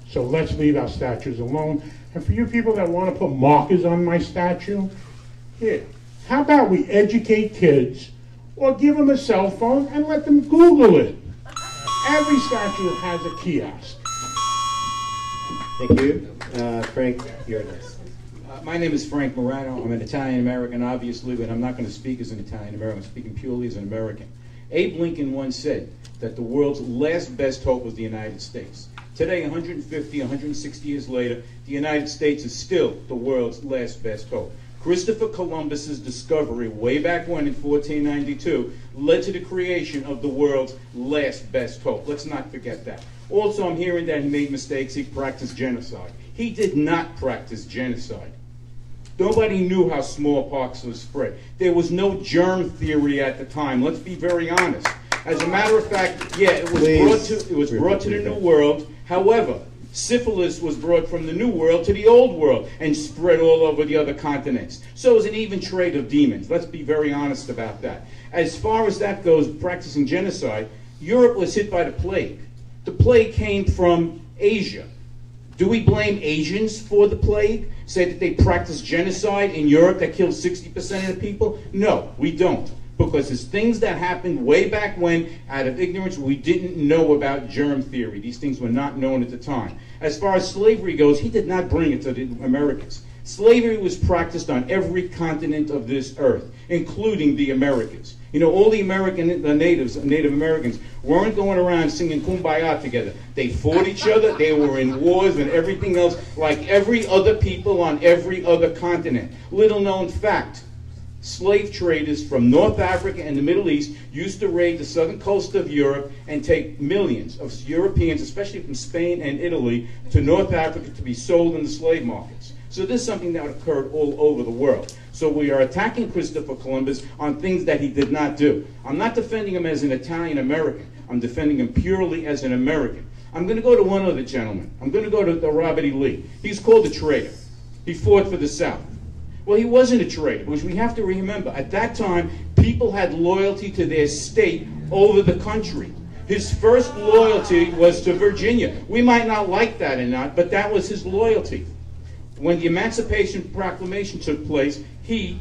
So let's leave our statues alone. And for you people that want to put markers on my statue, here, how about we educate kids or give them a cell phone and let them Google it? Every statue has a kiosk. Thank you. Frank, you're next. My name is Frank Morano. I'm an Italian-American, obviously, but I'm not going to speak as an Italian-American. I'm speaking purely as an American. Abe Lincoln once said that the world's last best hope was the United States. Today, 150, 160 years later, the United States is still the world's last best hope. Christopher Columbus's discovery way back when in 1492 led to the creation of the world's last best hope. Let's not forget that. Also, I'm hearing that he made mistakes. He practiced genocide. He did not practice genocide. Nobody knew how smallpox was spread. There was no germ theory at the time. Let's be very honest. As a matter of fact, yeah, it was brought to the New World. However, syphilis was brought from the New World to the Old World and spread all over the other continents. So it was an even trade of demons. Let's be very honest about that. As far as that goes, practicing genocide, Europe was hit by the plague. The plague came from Asia. Do we blame Asians for the plague? Say that they practiced genocide in Europe that killed 60% of the people? No, we don't. Because there's things that happened way back when, out of ignorance, we didn't know about germ theory. These things were not known at the time. As far as slavery goes, he did not bring it to the Americans. Slavery was practiced on every continent of this earth, including the Americans. You know, all the Native Americans weren't going around singing Kumbaya together. They fought each other, they were in wars and everything else, like every other people on every other continent. Little known fact, slave traders from North Africa and the Middle East used to raid the southern coast of Europe and take millions of Europeans, especially from Spain and Italy, to North Africa to be sold in the slave markets. So this is something that occurred all over the world. So we are attacking Christopher Columbus on things that he did not do. I'm not defending him as an Italian-American. I'm defending him purely as an American. I'm going to go to one other gentleman. I'm going to go to Robert E. Lee. He's called a traitor. He fought for the South. Well, he wasn't a traitor, which we have to remember. At that time, people had loyalty to their state over the country. His first loyalty was to Virginia. We might not like that or not, but that was his loyalty. When the Emancipation Proclamation took place, he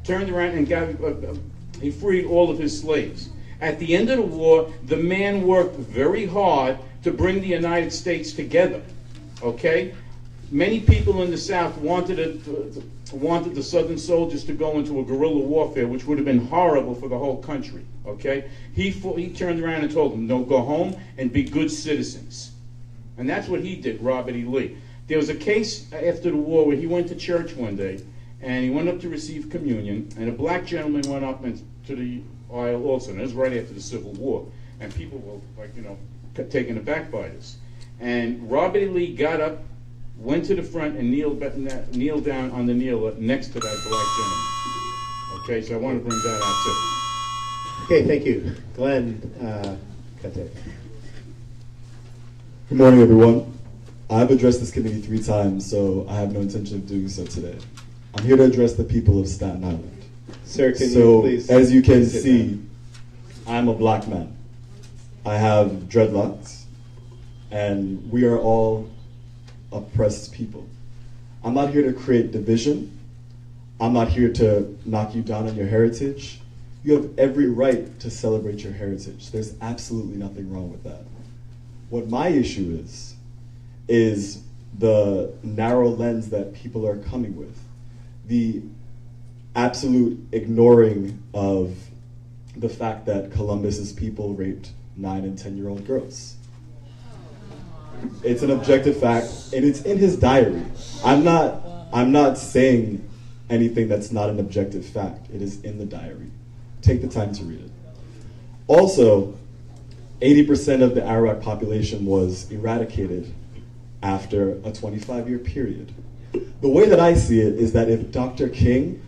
turned around and he freed all of his slaves. At the end of the war, the man worked very hard to bring the United States together. Okay? Many people in the South wanted the Southern soldiers to go into a guerrilla warfare, which would have been horrible for the whole country. Okay? He turned around and told them, "No, go home and be good citizens." And that's what he did, Robert E. Lee. There was a case after the war where he went to church one day, and he went up to receive communion, and a black gentleman went up to the aisle also. And it was right after the Civil War, and people were, like, you know, taken aback by this. And Robert E. Lee got up, went to the front, and kneeled down on the kneeler next to that black gentleman. Okay, so I want to bring that out too. Okay, thank you. Glenn Kate. Good morning, everyone. I've addressed this committee 3 times, so I have no intention of doing so today. I'm here to address the people of Staten Island. Sir, can you please? As you can see, I'm a black man. I have dreadlocks, and we are all oppressed people. I'm not here to create division. I'm not here to knock you down on your heritage. You have every right to celebrate your heritage. There's absolutely nothing wrong with that. What my issue is the narrow lens that people are coming with, the absolute ignoring of the fact that Columbus's people raped 9 and 10-year-old girls. It's an objective fact, and it's in his diary. I'm not saying anything that's not an objective fact. It is in the diary. Take the time to read it. Also, 80% of the Arawak population was eradicated after a 25-year period. The way that I see it is that if Dr. King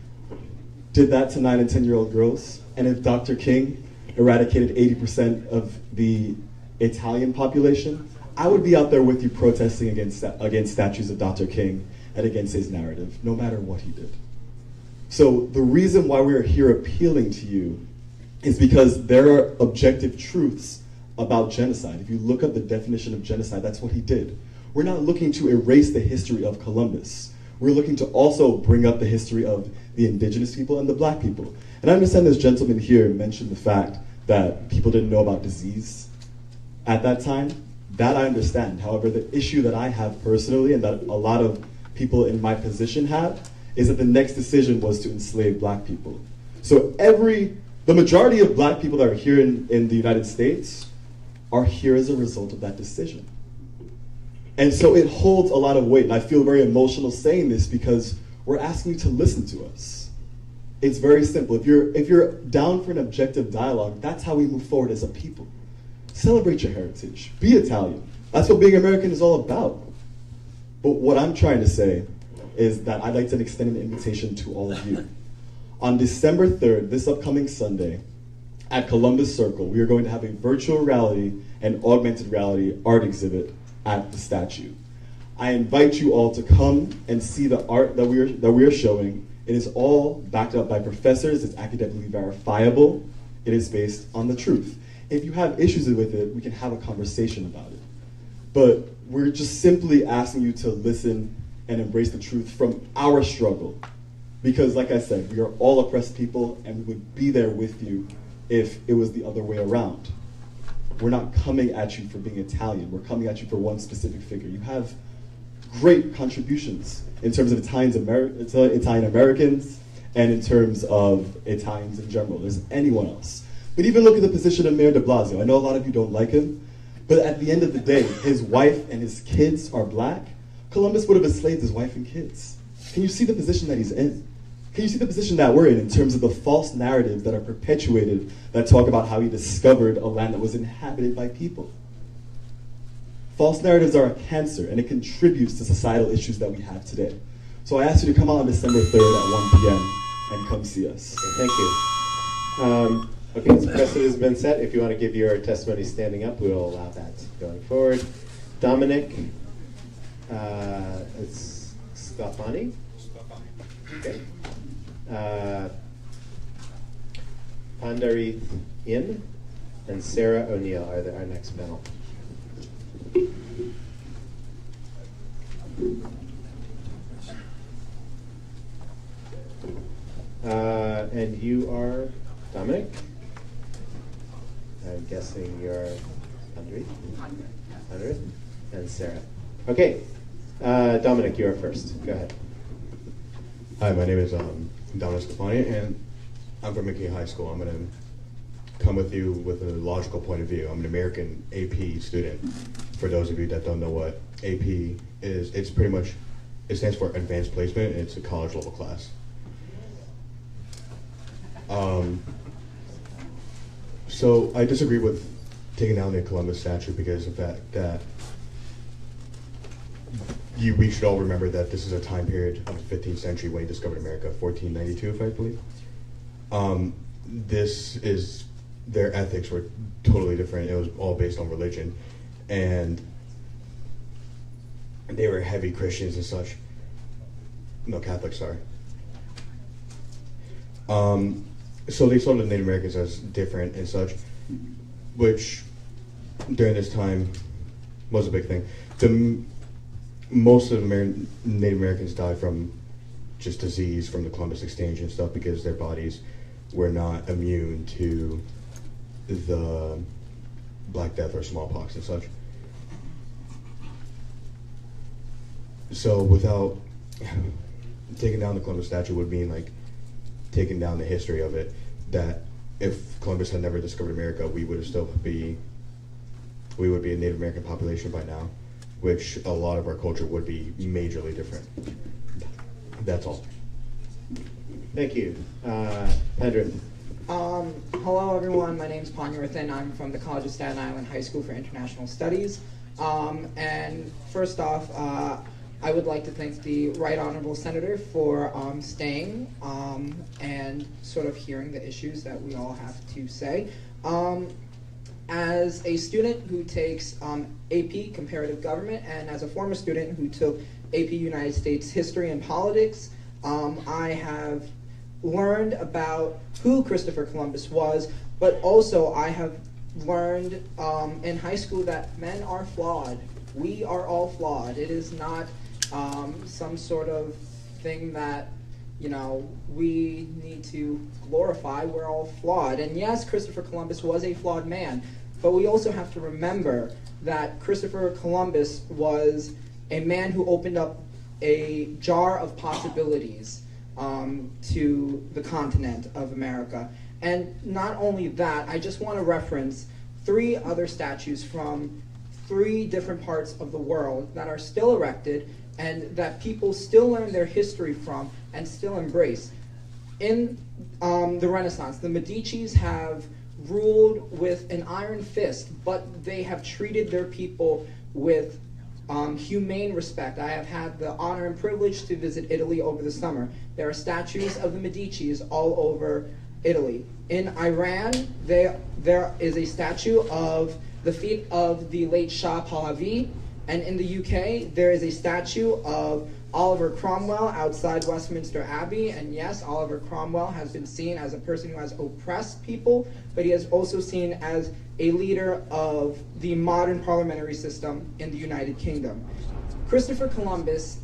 did that to 9 and 10-year-old girls, and if Dr. King eradicated 80% of the Italian population, I would be out there with you protesting against statues of Dr. King and against his narrative, no matter what he did. So the reason why we're here appealing to you is because there are objective truths about genocide. If you look up the definition of genocide, that's what he did. We're not looking to erase the history of Columbus. We're looking to also bring up the history of the indigenous people and the black people. And I understand this gentleman here mentioned the fact that people didn't know about disease at that time. That I understand. However, the issue that I have personally, and that a lot of people in my position have, is that the next decision was to enslave black people. So the majority of black people that are here in the United States are here as a result of that decision. And so it holds a lot of weight, and I feel very emotional saying this because we're asking you to listen to us. It's very simple. If you're down for an objective dialogue, that's how we move forward as a people. Celebrate your heritage. Be Italian. That's what being American is all about. But what I'm trying to say is that I'd like to extend an invitation to all of you. On December 3rd, this upcoming Sunday, at Columbus Circle, we are going to have a virtual reality and augmented reality art exhibit at the statue. I invite you all to come and see the art that we are showing. It is all backed up by professors. It's academically verifiable. It is based on the truth. If you have issues with it, we can have a conversation about it. But we're just simply asking you to listen and embrace the truth from our struggle. Because like I said, we are all oppressed people, and we would be there with you if it was the other way around. We're not coming at you for being Italian. We're coming at you for one specific figure. You have great contributions in terms of Italian Americans and in terms of Italians in general. There's anyone else. But even look at the position of Mayor de Blasio. I know a lot of you don't like him, but at the end of the day, his wife and his kids are black. Columbus would have enslaved his wife and kids. Can you see the position that he's in? Can you see the position that we're in terms of the false narratives that are perpetuated that talk about how he discovered a land that was inhabited by people? False narratives are a cancer, and it contributes to societal issues that we have today. So I ask you to come out on December 3rd at 1 p.m. and come see us. Okay, thank you. Okay, so precedent has been set. If you want to give your testimony standing up, we will allow that going forward. Dominic, it's Scafani. Okay. Pandarith In and Sarah O'Neill are our next panel. And you are Dominic? I'm guessing you're Pandarith and Sarah. Okay, Dominic, you are first. Go ahead. Hi, my name is Dominic Scafani, and I'm from McKee High School. I'm going to come with you with a logical point of view. I'm an American AP student. For those of you that don't know what AP is, it's pretty much, it stands for Advanced Placement, and it's a college level class. So I disagree with taking down the Columbus statue because of the fact that we should all remember that this is a time period of the 15th century when he discovered America, 1492, if I believe. Their ethics were totally different. It was all based on religion, and they were heavy Christians and such. No, Catholics, sorry. So they saw the Native Americans as different and such, which during this time was a big thing. Most of the Native Americans died from just disease from the Columbus Exchange and stuff because their bodies were not immune to the Black Death or smallpox and such. So without taking down the Columbus statue would mean like taking down the history of it, that if Columbus had never discovered America, we would be a Native American population by now, which a lot of our culture would be majorly different. That's all. Thank you. Pedro. Hello everyone, my name is Panyarthan. I'm from the College of Staten Island High School for International Studies. And first off, I would like to thank the Right Honorable Senator for staying and sort of hearing the issues that we all have to say. As a student who takes AP Comparative Government, and as a former student who took AP United States History and Politics, I have learned about who Christopher Columbus was, but also I have learned in high school that men are flawed. We are all flawed. It is not some sort of thing that, you know, we need to glorify. We're all flawed. And yes, Christopher Columbus was a flawed man, but we also have to remember that Christopher Columbus was a man who opened up a jar of possibilities to the continent of America. And not only that, I just want to reference 3 other statues from 3 different parts of the world that are still erected and that people still learn their history from and still embrace. In the Renaissance, the Medicis have ruled with an iron fist, but they have treated their people with humane respect. I have had the honor and privilege to visit Italy over the summer. There are statues of the Medicis all over Italy. In Iran, there is a statue of the feet of the late Shah Pahlavi, and in the UK, there is a statue of Oliver Cromwell outside Westminster Abbey. And yes, Oliver Cromwell has been seen as a person who has oppressed people, but he is also seen as a leader of the modern parliamentary system in the United Kingdom. Christopher Columbus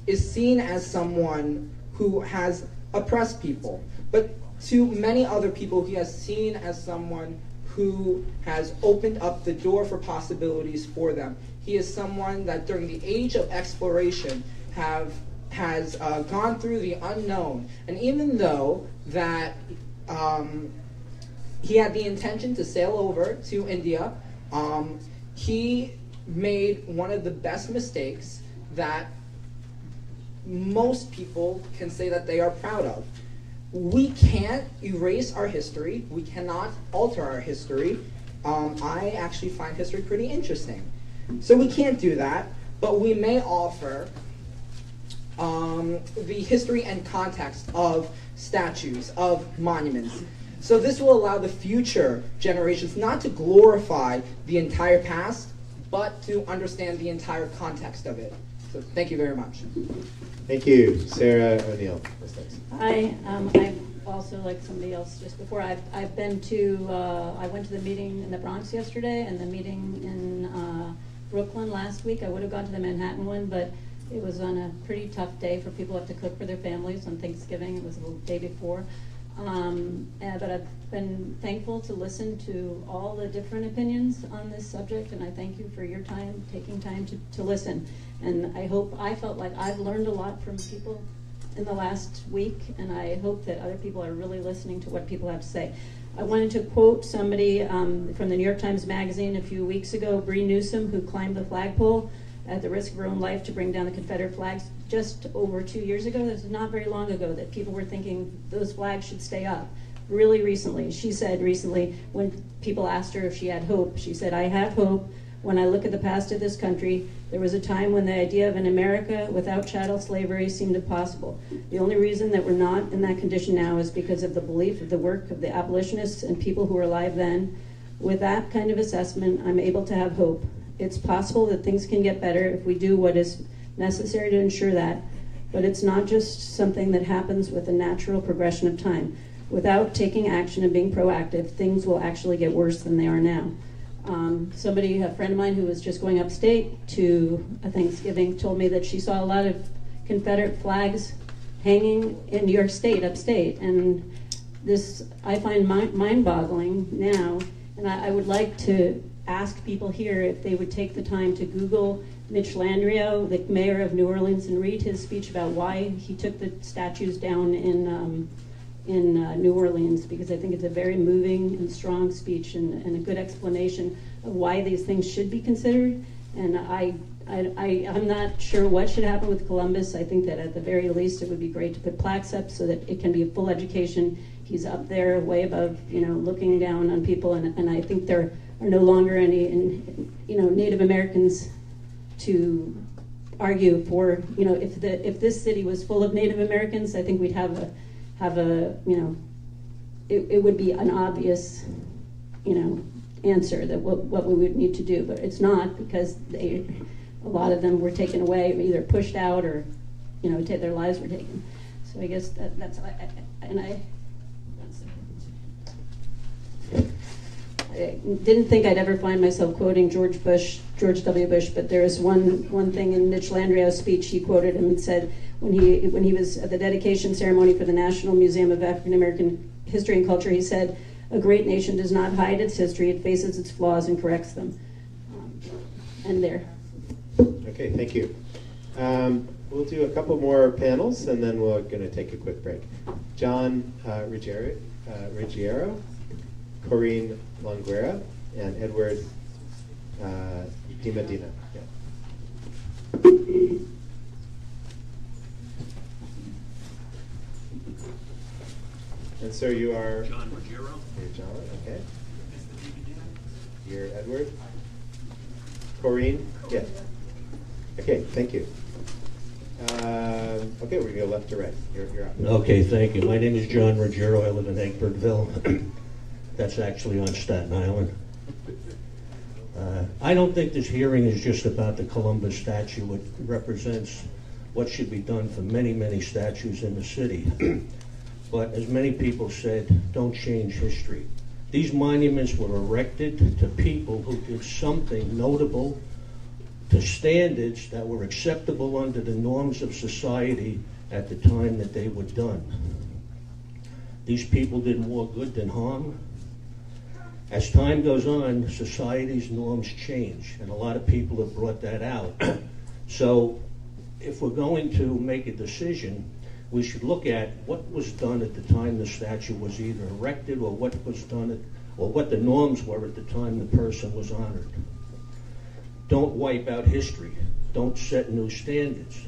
is seen as someone who has oppressed people, but to many other people, he has seen as someone who has opened up the door for possibilities for them. He is someone that during the age of exploration has gone through the unknown. And even though that he had the intention to sail over to India, he made one of the best mistakes that most people can say that they are proud of. We can't erase our history. We cannot alter our history. I actually find history pretty interesting. So we can't do that, but we may offer the history and context of statues, of monuments. So this will allow the future generations not to glorify the entire past, but to understand the entire context of it. So thank you very much. Thank you. Sarah O'Neill. Hi, I'm also like somebody else just before. I've been to, I went to the meeting in the Bronx yesterday and the meeting in Brooklyn last week. I would have gone to the Manhattan one, but it was on a pretty tough day for people who have to cook for their families on Thanksgiving. It was the day before. But I've been thankful to listen to all the different opinions on this subject, and I thank you for your time, taking time to listen. And I felt like I've learned a lot from people in the last week, and I hope that other people are really listening to what people have to say. I wanted to quote somebody from the New York Times Magazine a few weeks ago, Bree Newsom, who climbed the flagpole at the risk of her own life to bring down the Confederate flags just over 2 years ago. This is not very long ago that people were thinking those flags should stay up. Really recently, she said recently, when people asked her if she had hope, she said, "I have hope. When I look at the past of this country, there was a time when the idea of an America without chattel slavery seemed impossible. The only reason that we're not in that condition now is because of the belief of the work of the abolitionists and people who were alive then. With that kind of assessment, I'm able to have hope. It's possible that things can get better if we do what is necessary to ensure that, but it's not just something that happens with a natural progression of time. Without taking action and being proactive, things will actually get worse than they are now." A friend of mine who was just going upstate to a Thanksgiving told me that she saw a lot of Confederate flags hanging in New York State, upstate, and this I find mind-boggling now, and I would like to ask people here if they would take the time to Google Mitch Landrieu, the mayor of New Orleans, and read his speech about why he took the statues down in New Orleans, because I think it's a very moving and strong speech and a good explanation of why these things should be considered. And I'm not sure what should happen with Columbus. I think that at the very least it would be great to put plaques up so that it can be a full education. He's up there way above, looking down on people, and I think there are no longer any, Native Americans to argue for, if this city was full of Native Americans, I think we'd have it would be an obvious, answer that what we would need to do, but it's not, because a lot of them were taken away, either pushed out or, their lives were taken. So I guess that's. didn't think I'd ever find myself quoting George W. Bush, but there is one thing in Mitch Landriau's speech. He quoted him and said, when he was at the dedication ceremony for the National Museum of African American History and Culture, he said, "A great nation does not hide its history; it faces its flaws and corrects them." And there. Okay, thank you. We'll do a couple more panels, and then we're going to take a quick break. John Ruggiero, Corinne Longuera, and Edward Di Medina. Yeah. And so you are? John Ruggiero. You're John, okay. You're Edward. Corinne? Yeah. Okay, thank you. Okay, we're going to go left to right. You're up. Okay, thank you. My name is John Ruggiero. I live in Egbertville. That's actually on Staten Island. I don't think this hearing is just about the Columbus statue. It represents what should be done for many, many statues in the city. But as many people said, don't change history. These monuments were erected to people who did something notable, to standards that were acceptable under the norms of society at the time that they were done. These people did more good than harm. As time goes on, society's norms change, and a lot of people have brought that out. So if we're going to make a decision, we should look at what was done at the time the statue was either erected, or what was done or what the norms were at the time the person was honored. Don't wipe out history. Don't set new standards.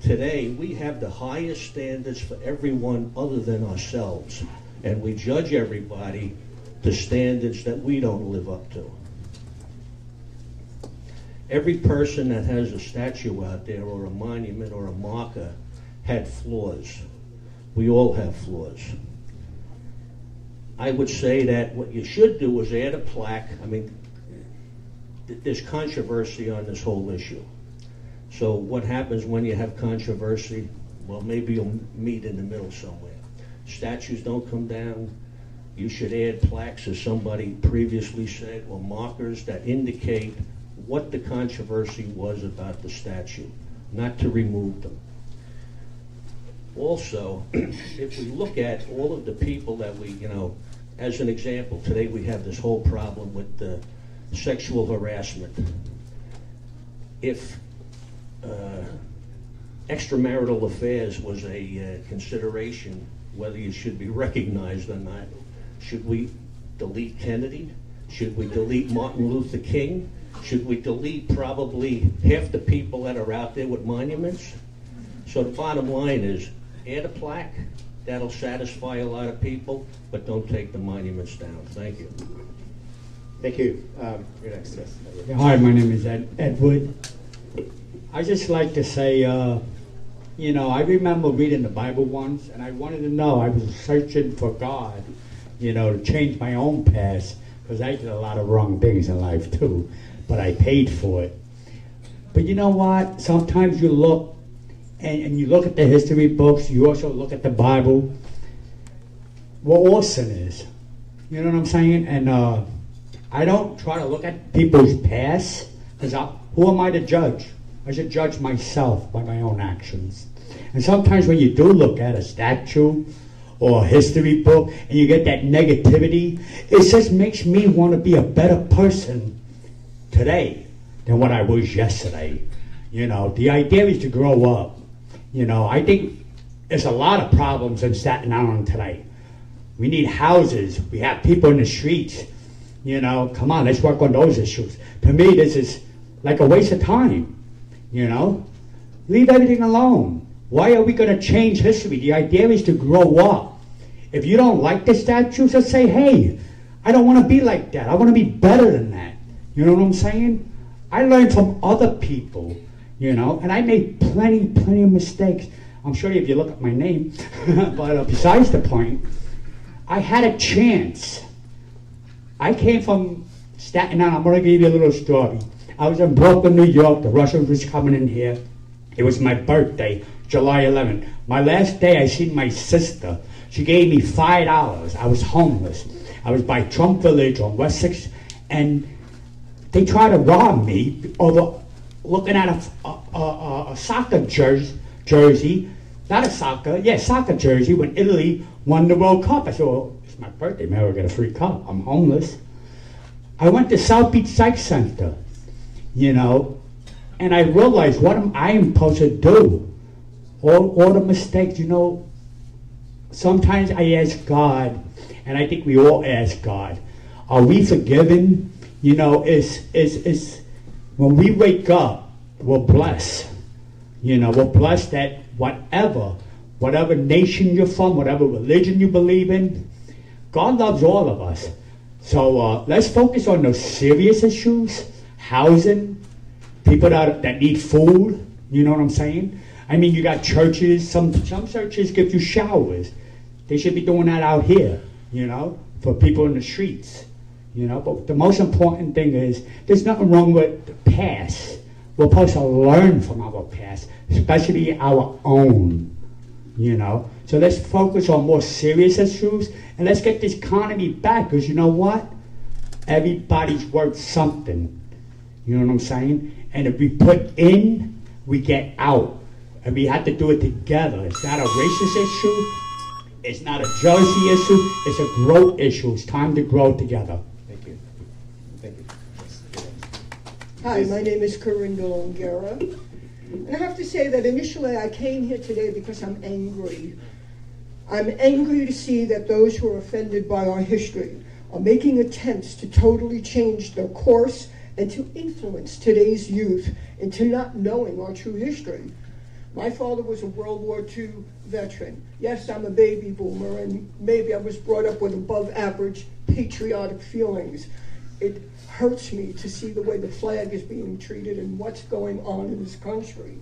Today, we have the highest standards for everyone other than ourselves, and we judge everybody to standards that we don't live up to. Every person that has a statue out there, or a monument, or a marker, had flaws. We all have flaws. I would say that what you should do is add a plaque. I mean, there's controversy on this whole issue. So what happens when you have controversy? Well, maybe you'll meet in the middle somewhere. Statues don't come down. You should add plaques, as somebody previously said, or markers that indicate what the controversy was about the statue, not to remove them. Also, if we look at all of the people that we, as an example, today we have this whole problem with the sexual harassment. If extramarital affairs was a consideration, whether you should be recognized or not, should we delete Kennedy? Should we delete Martin Luther King? Should we delete probably half the people that are out there with monuments? So the bottom line is, add a plaque. That'll satisfy a lot of people, but don't take the monuments down. Thank you. Thank you. You're next, yes. Hi, my name is Edward. I just like to say, I remember reading the Bible once, and I wanted to know, I was searching for God, to change my own past, because I did a lot of wrong things in life too, but I paid for it. But you know what? Sometimes you look, and you look at the history books, you also look at the Bible. We're all sinners. You know what I'm saying? And I don't try to look at people's past, because who am I to judge? I should judge myself by my own actions. And sometimes when you do look at a statue or a history book and you get that negativity, it just makes me want to be a better person today than what I was yesterday. The idea is to grow up. I think there's a lot of problems in Staten Island today. We need houses. We have people in the streets. Come on, let's work on those issues. To me, this is like a waste of time. Leave everything alone. Why are we going to change history? The idea is to grow up. If you don't like the statues, just say, hey, I don't want to be like that. I want to be better than that. You know what I'm saying? I learned from other people, and I made plenty of mistakes. I'm sure if you look at my name, but besides the point, I had a chance. I came from Staten Island. I'm going to give you a little story. I was in Brooklyn, New York. The Russians was coming in here. It was my birthday, July 11th. My last day, I seen my sister. She gave me $5. I was homeless. I was by Trump Village on West 6th, and they tried to rob me over looking at a soccer jersey, not a soccer jersey when Italy won the World Cup. I said, well, it's my birthday, maybe I'll get a free cup. I'm homeless. I went to South Beach Psych Center, you know, and I realized what I am supposed to do. All the mistakes, you know. Sometimes I ask God, and I think we all ask God, are we forgiven? You know, is when we wake up, we're blessed. You know, we're blessed that whatever nation you're from, whatever religion you believe in, God loves all of us. So let's focus on those serious issues, housing, people that need food, you know what I'm saying? I mean, you got churches, some churches give you showers. They should be doing that out here, you know, for people in the streets, you know. But the most important thing is there's nothing wrong with the past. We're supposed to learn from our past, especially our own, you know. So let's focus on more serious issues, and let's get this economy back, because you know what? Everybody's worth something, you know what I'm saying? And if we put in, we get out. And we have to do it together. It's not a racist issue. It's not a jealousy issue. It's a growth issue. It's time to grow together. Thank you. Thank you. Hi, my name is Corinne Delongera. And I have to say that initially I came here today because I'm angry. I'm angry to see that those who are offended by our history are making attempts to totally change their course and to influence today's youth into not knowing our true history. My father was a World War II veteran. Yes, I'm a baby boomer, and maybe I was brought up with above average patriotic feelings. It hurts me to see the way the flag is being treated and what's going on in this country.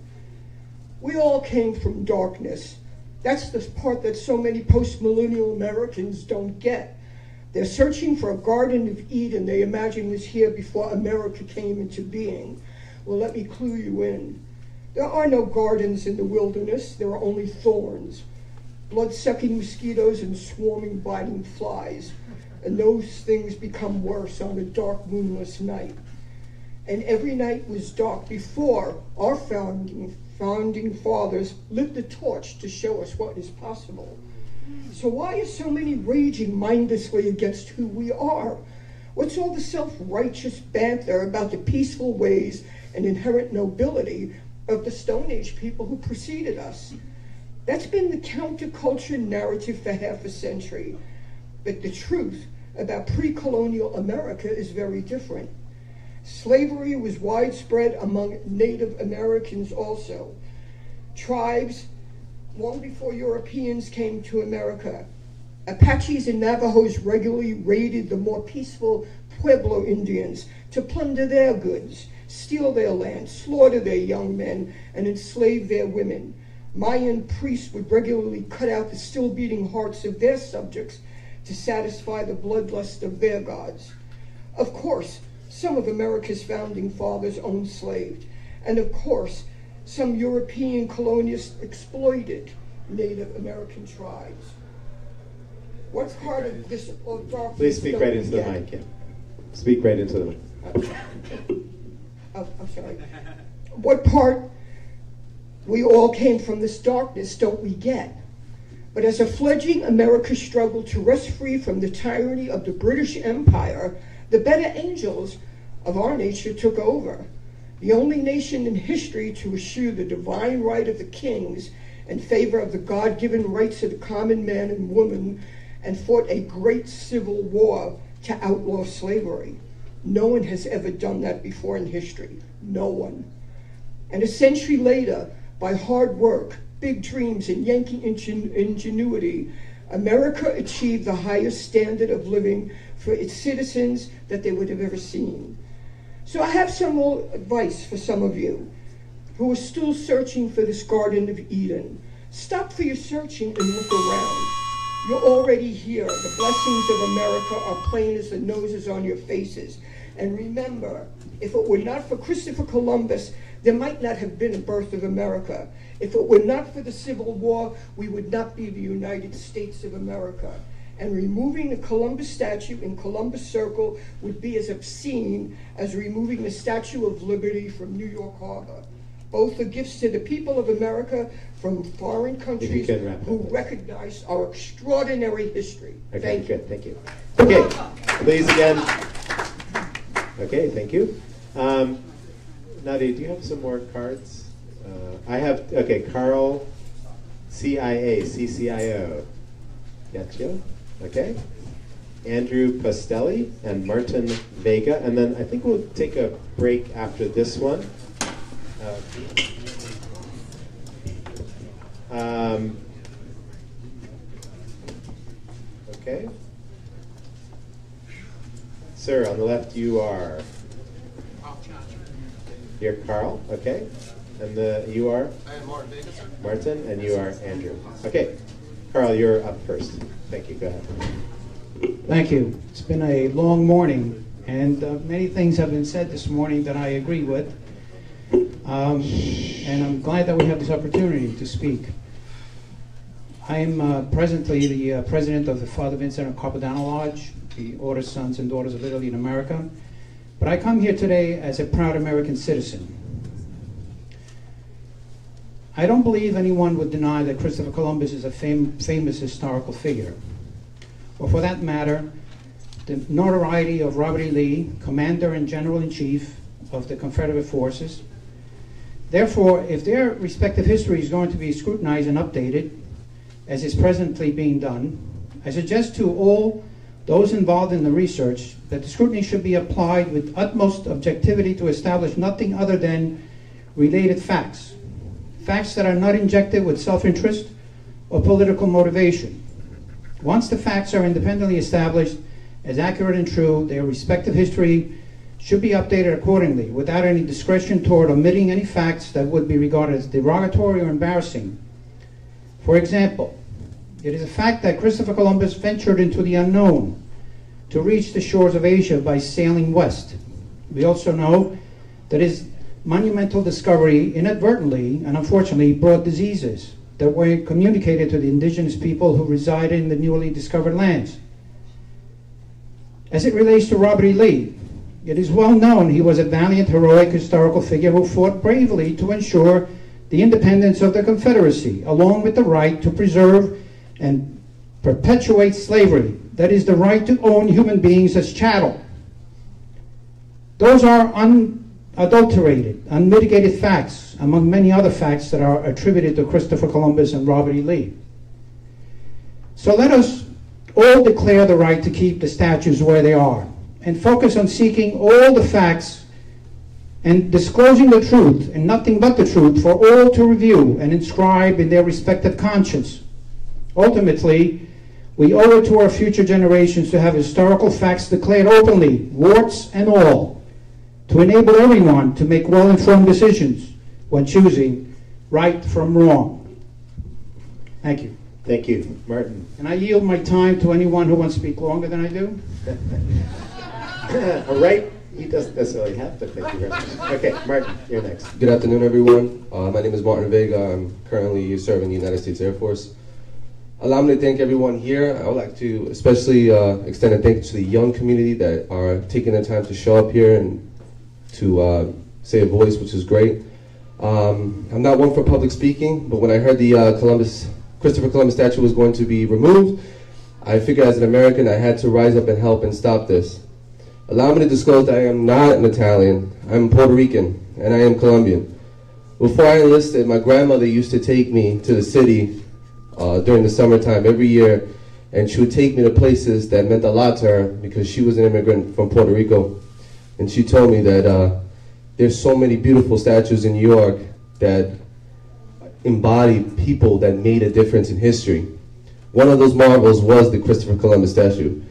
We all came from darkness. That's the part that so many post-millennial Americans don't get. They're searching for a Garden of Eden they imagine was here before America came into being. Well, let me clue you in. There are no gardens in the wilderness. There are only thorns, blood-sucking mosquitoes and swarming biting flies. And those things become worse on a dark, moonless night. And every night was dark before our founding fathers lit the torch to show us what is possible. So why are so many raging mindlessly against who we are? What's all the self-righteous banter about the peaceful ways and inherent nobility of the Stone Age people who preceded us? That's been the counterculture narrative for half a century. But the truth about pre-colonial America is very different. Slavery was widespread among Native Americans also. Tribes, long before Europeans came to America, Apaches and Navajos regularly raided the more peaceful Pueblo Indians to plunder their goods, steal their land, slaughter their young men, and enslave their women. Mayan priests would regularly cut out the still-beating hearts of their subjects to satisfy the bloodlust of their gods. Of course, some of America's founding fathers owned slaves, and of course, some European colonists exploited Native American tribes. What part of this darkness? Please speak right into the mic, yeah. Speak right into the mic. I'm sorry. What part we all came from this darkness don't we get? But as a fledgling America struggled to wrest free from the tyranny of the British Empire, the better angels of our nature took over. The only nation in history to eschew the divine right of the kings in favor of the God-given rights of the common man and woman, and fought a great civil war to outlaw slavery. No one has ever done that before in history. No one. And a century later, by hard work, big dreams, and Yankee ingenuity, America achieved the highest standard of living for its citizens that they would have ever seen. So I have some more advice for some of you who are still searching for this Garden of Eden. Stop for your searching and look around. You're already here. The blessings of America are plain as the noses on your faces. And remember, if it were not for Christopher Columbus, there might not have been a birth of America. If it were not for the Civil War, we would not be the United States of America. and removing the Columbus statue in Columbus Circle would be as obscene as removing the Statue of Liberty from New York Harbor. Both are gifts to the people of America from foreign countries who recognize our extraordinary history. Okay, Thank you. good, thank you. Okay, please again. Okay, thank you. Nadia, do you have some more cards? I have, okay, Carl, CIA, CCIO. Gotcha. Okay. Andrew Pastelli and Martin Vega. And then I think we'll take a break after this one. Okay. Sir, on the left you are? You're Carl, okay. And you are? I am Martin Vega, sir. Martin, and you are Andrew. Okay. Carl, you're up first. Thank you. Go ahead. Thank you. It's been a long morning, and many things have been said this morning that I agree with. And I'm glad that we have this opportunity to speak. I am presently the president of the Father Vincent and Carpadano Lodge, the Order Sons and Daughters of Italy in America. But I come here today as a proud American citizen. I don't believe anyone would deny that Christopher Columbus is a famous historical figure. Or for that matter, the notoriety of Robert E. Lee, Commander and General-in-Chief of the Confederate Forces. Therefore, if their respective history is going to be scrutinized and updated, as is presently being done, I suggest to all those involved in the research that the scrutiny should be applied with utmost objectivity to establish nothing other than related facts. Facts that are not injected with self-interest or political motivation. Once the facts are independently established as accurate and true, their respective history should be updated accordingly, without any discretion toward omitting any facts that would be regarded as derogatory or embarrassing. For example, it is a fact that Christopher Columbus ventured into the unknown to reach the shores of Asia by sailing west. We also know that his monumental discovery inadvertently and unfortunately brought diseases that were communicated to the indigenous people who resided in the newly discovered lands. As it relates to Robert E. Lee, it is well known he was a valiant, heroic, historical figure who fought bravely to ensure the independence of the Confederacy, along with the right to preserve and perpetuate slavery, that is, the right to own human beings as chattel. Those are unadulterated, unmitigated facts, among many other facts that are attributed to Christopher Columbus and Robert E. Lee. So let us all declare the right to keep the statues where they are, and focus on seeking all the facts and disclosing the truth, and nothing but the truth, for all to review and inscribe in their respective conscience. Ultimately, we owe it to our future generations to have historical facts declared openly, warts and all, to enable everyone to make well-informed decisions when choosing right from wrong. Thank you. Thank you. Martin. And I yield my time to anyone who wants to speak longer than I do. All right. He doesn't necessarily have to. Thank you very much. Okay, Martin, you're next. Good afternoon, everyone. My name is Martin Vega. I'm currently serving the United States Air Force. Allow me to thank everyone here. I would like to especially extend a thank you to the young community that are taking the time to show up here and to say a voice, which is great. I'm not one for public speaking, but when I heard the Christopher Columbus statue was going to be removed, I figured as an American I had to rise up and help and stop this. Allow me to disclose that I am not an Italian. I'm Puerto Rican, and I am Colombian. Before I enlisted, my grandmother used to take me to the city during the summertime every year, and she would take me to places that meant a lot to her because she was an immigrant from Puerto Rico. And she told me that there's so many beautiful statues in New York that embody people that made a difference in history. One of those marvels was the Christopher Columbus statue.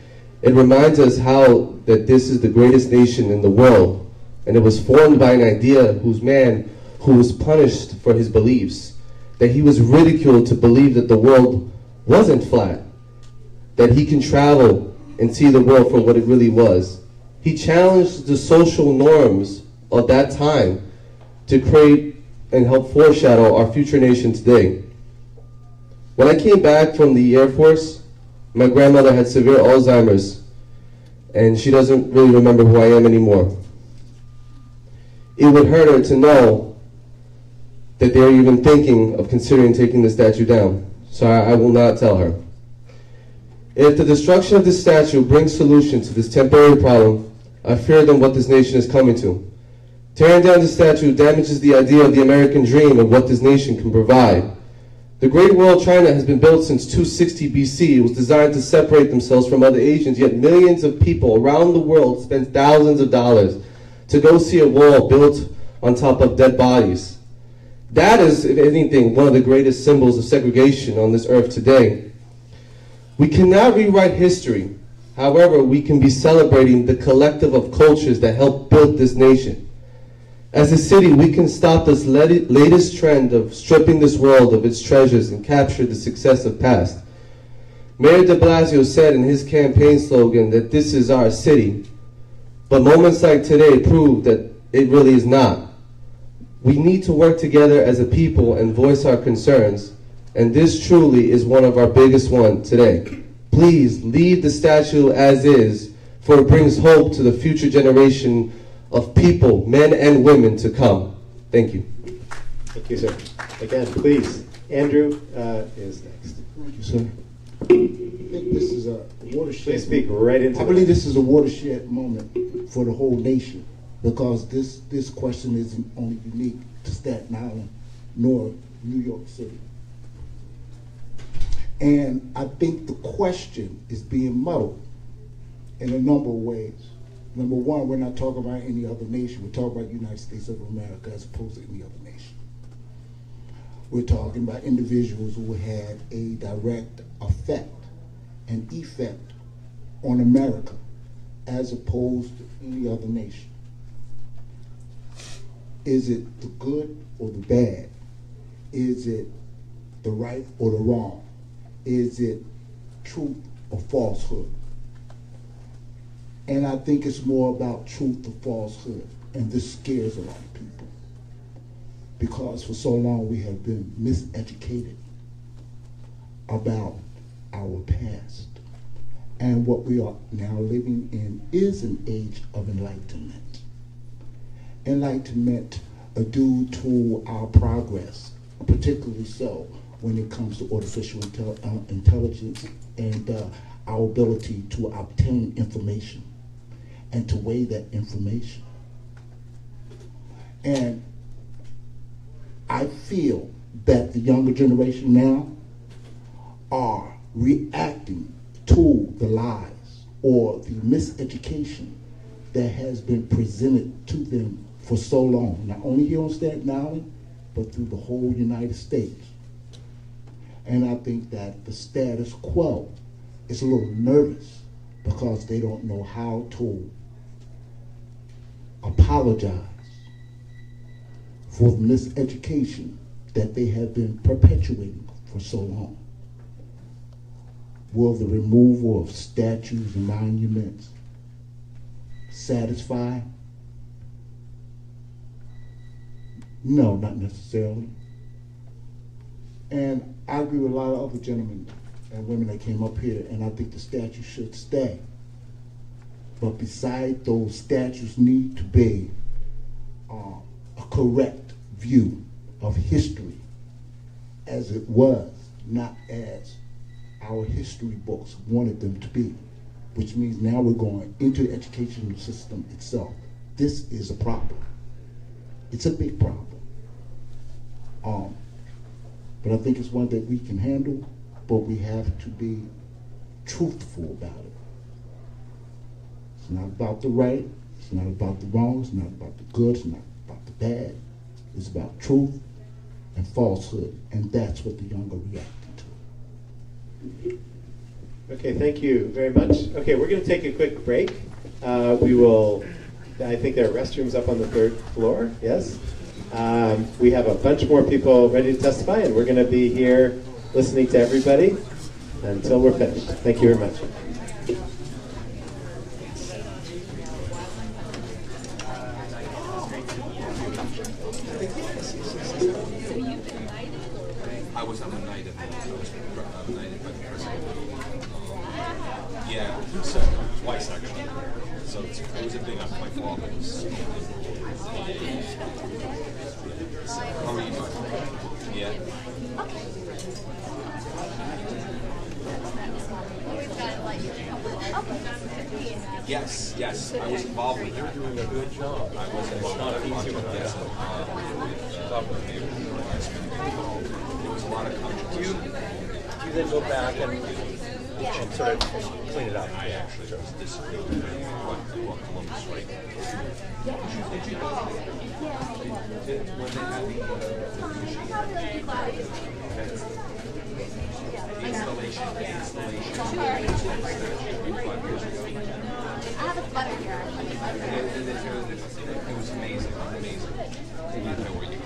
It reminds us how that this is the greatest nation in the world, and it was formed by an idea whose man who was punished for his beliefs, that he was ridiculed to believe that the world wasn't flat, that he can travel and see the world for what it really was. He challenged the social norms of that time to create and help foreshadow our future nation today. When I came back from the Air Force, My grandmother had severe Alzheimer's, and she doesn't really remember who I am anymore. It would hurt her to know that they're even thinking of considering taking the statue down, so I will not tell her. If the destruction of this statue brings solution to this temporary problem, I fear then what this nation is coming to. Tearing down the statue damages the idea of the American dream and what this nation can provide. The Great Wall of China has been built since 260 BC. It was designed to separate themselves from other Asians, yet millions of people around the world spend thousands of dollars to go see a wall built on top of dead bodies. That is, if anything, one of the greatest symbols of segregation on this earth today. We cannot rewrite history. However, we can be celebrating the collective of cultures that helped build this nation. As a city, we can stop this latest trend of stripping this world of its treasures and capture the success of past. Mayor de Blasio said in his campaign slogan that this is our city, but moments like today prove that it really is not. We need to work together as a people and voice our concerns, and this truly is one of our biggest ones today. Please leave the statue as is, for it brings hope to the future generation of people, men and women, to come. Thank you. Thank you, sir. Again, please, Andrew is next. Thank you, sir. I think this is a watershed. Please speak right into I believe this is a watershed moment for the whole nation, because this question isn't only unique to Staten Island nor New York City. And I think the question is being muddled in a number of ways. Number one, we're not talking about any other nation. We're talking about the United States of America as opposed to any other nation. We're talking about individuals who had a direct effect on America as opposed to any other nation. Is it the good or the bad? Is it the right or the wrong? Is it truth or falsehood? And I think it's more about truth or falsehood, and this scares a lot of people, because for so long we have been miseducated about our past. And what we are now living in is an age of enlightenment. Enlightenment due to our progress, particularly so when it comes to artificial intelligence and our ability to obtain information and to weigh that information. And I feel that the younger generation now are reacting to the lies or the miseducation that has been presented to them for so long, not only here on Staten Island, but through the whole United States. And I think that the status quo is a little nervous because they don't know how to apologize for the miseducation that they have been perpetuating for so long. Will the removal of statues and monuments satisfy? No, not necessarily. And I agree with a lot of other gentlemen and women that came up here, and I think the statue should stay. But beside those statues need to be a correct view of history as it was, not as our history books wanted them to be, which means now we're going into the educational system itself. This is a problem. It's a big problem. But I think it's one that we can handle, but we have to be truthful about it. It's not about the right, it's not about the wrong, it's not about the good, it's not about the bad. It's about truth and falsehood, and that's what the young are reacting to. Okay, thank you very much. Okay, we're going to take a quick break. We will, I think there are restrooms up on the third floor, yes? We have a bunch more people ready to testify, and we're going to be here listening to everybody until we're finished. Thank you very much. I was nominated by the president. So it was a big up point for all of us. How are you doing? Yeah. Yes, yes, I was involved with it. They were doing a good job. I was involved with it. Yes. There was a lot of controversy. Do you then go back and sort of clean it up? I actually was disagreeing with what Columbus right. When they had the installation. I have a butter here. It was amazing, amazing. I didn't know where you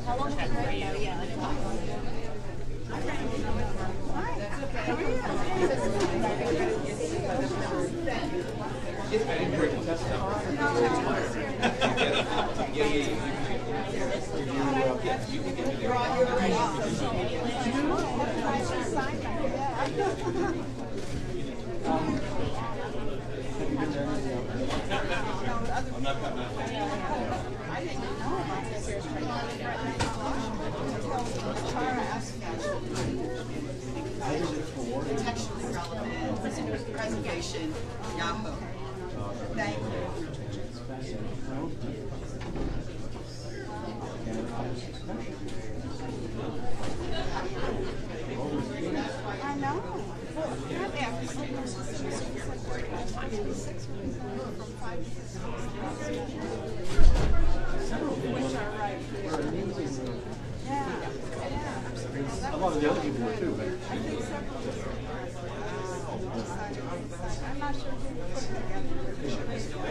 How long have you been there? Yeah. I'm not cutting out. Contextually relevant presentation. Yahoo. Thank you. I know. Which are right here. Yeah. A lot of the other people were too, but I'm not sure who put it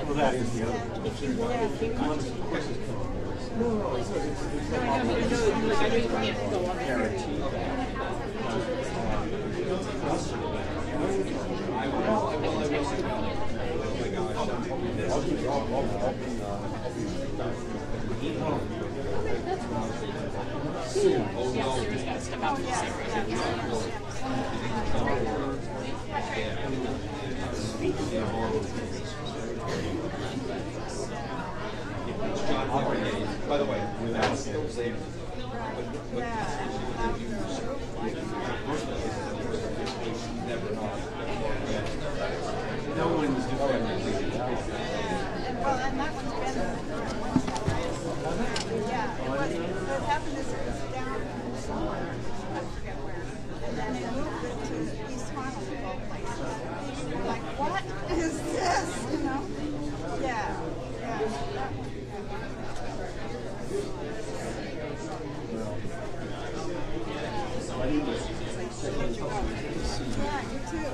well, that is the other. By the way, that's still safe. Never not. No one was defending. Well, and that one's been. Yeah, what happened is it was down somewhere, I forget where, and then they moved it to East Harlem of all places. Like, what is this? You know? Yeah, yeah. Yeah, you too.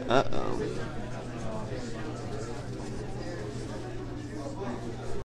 Uh-oh.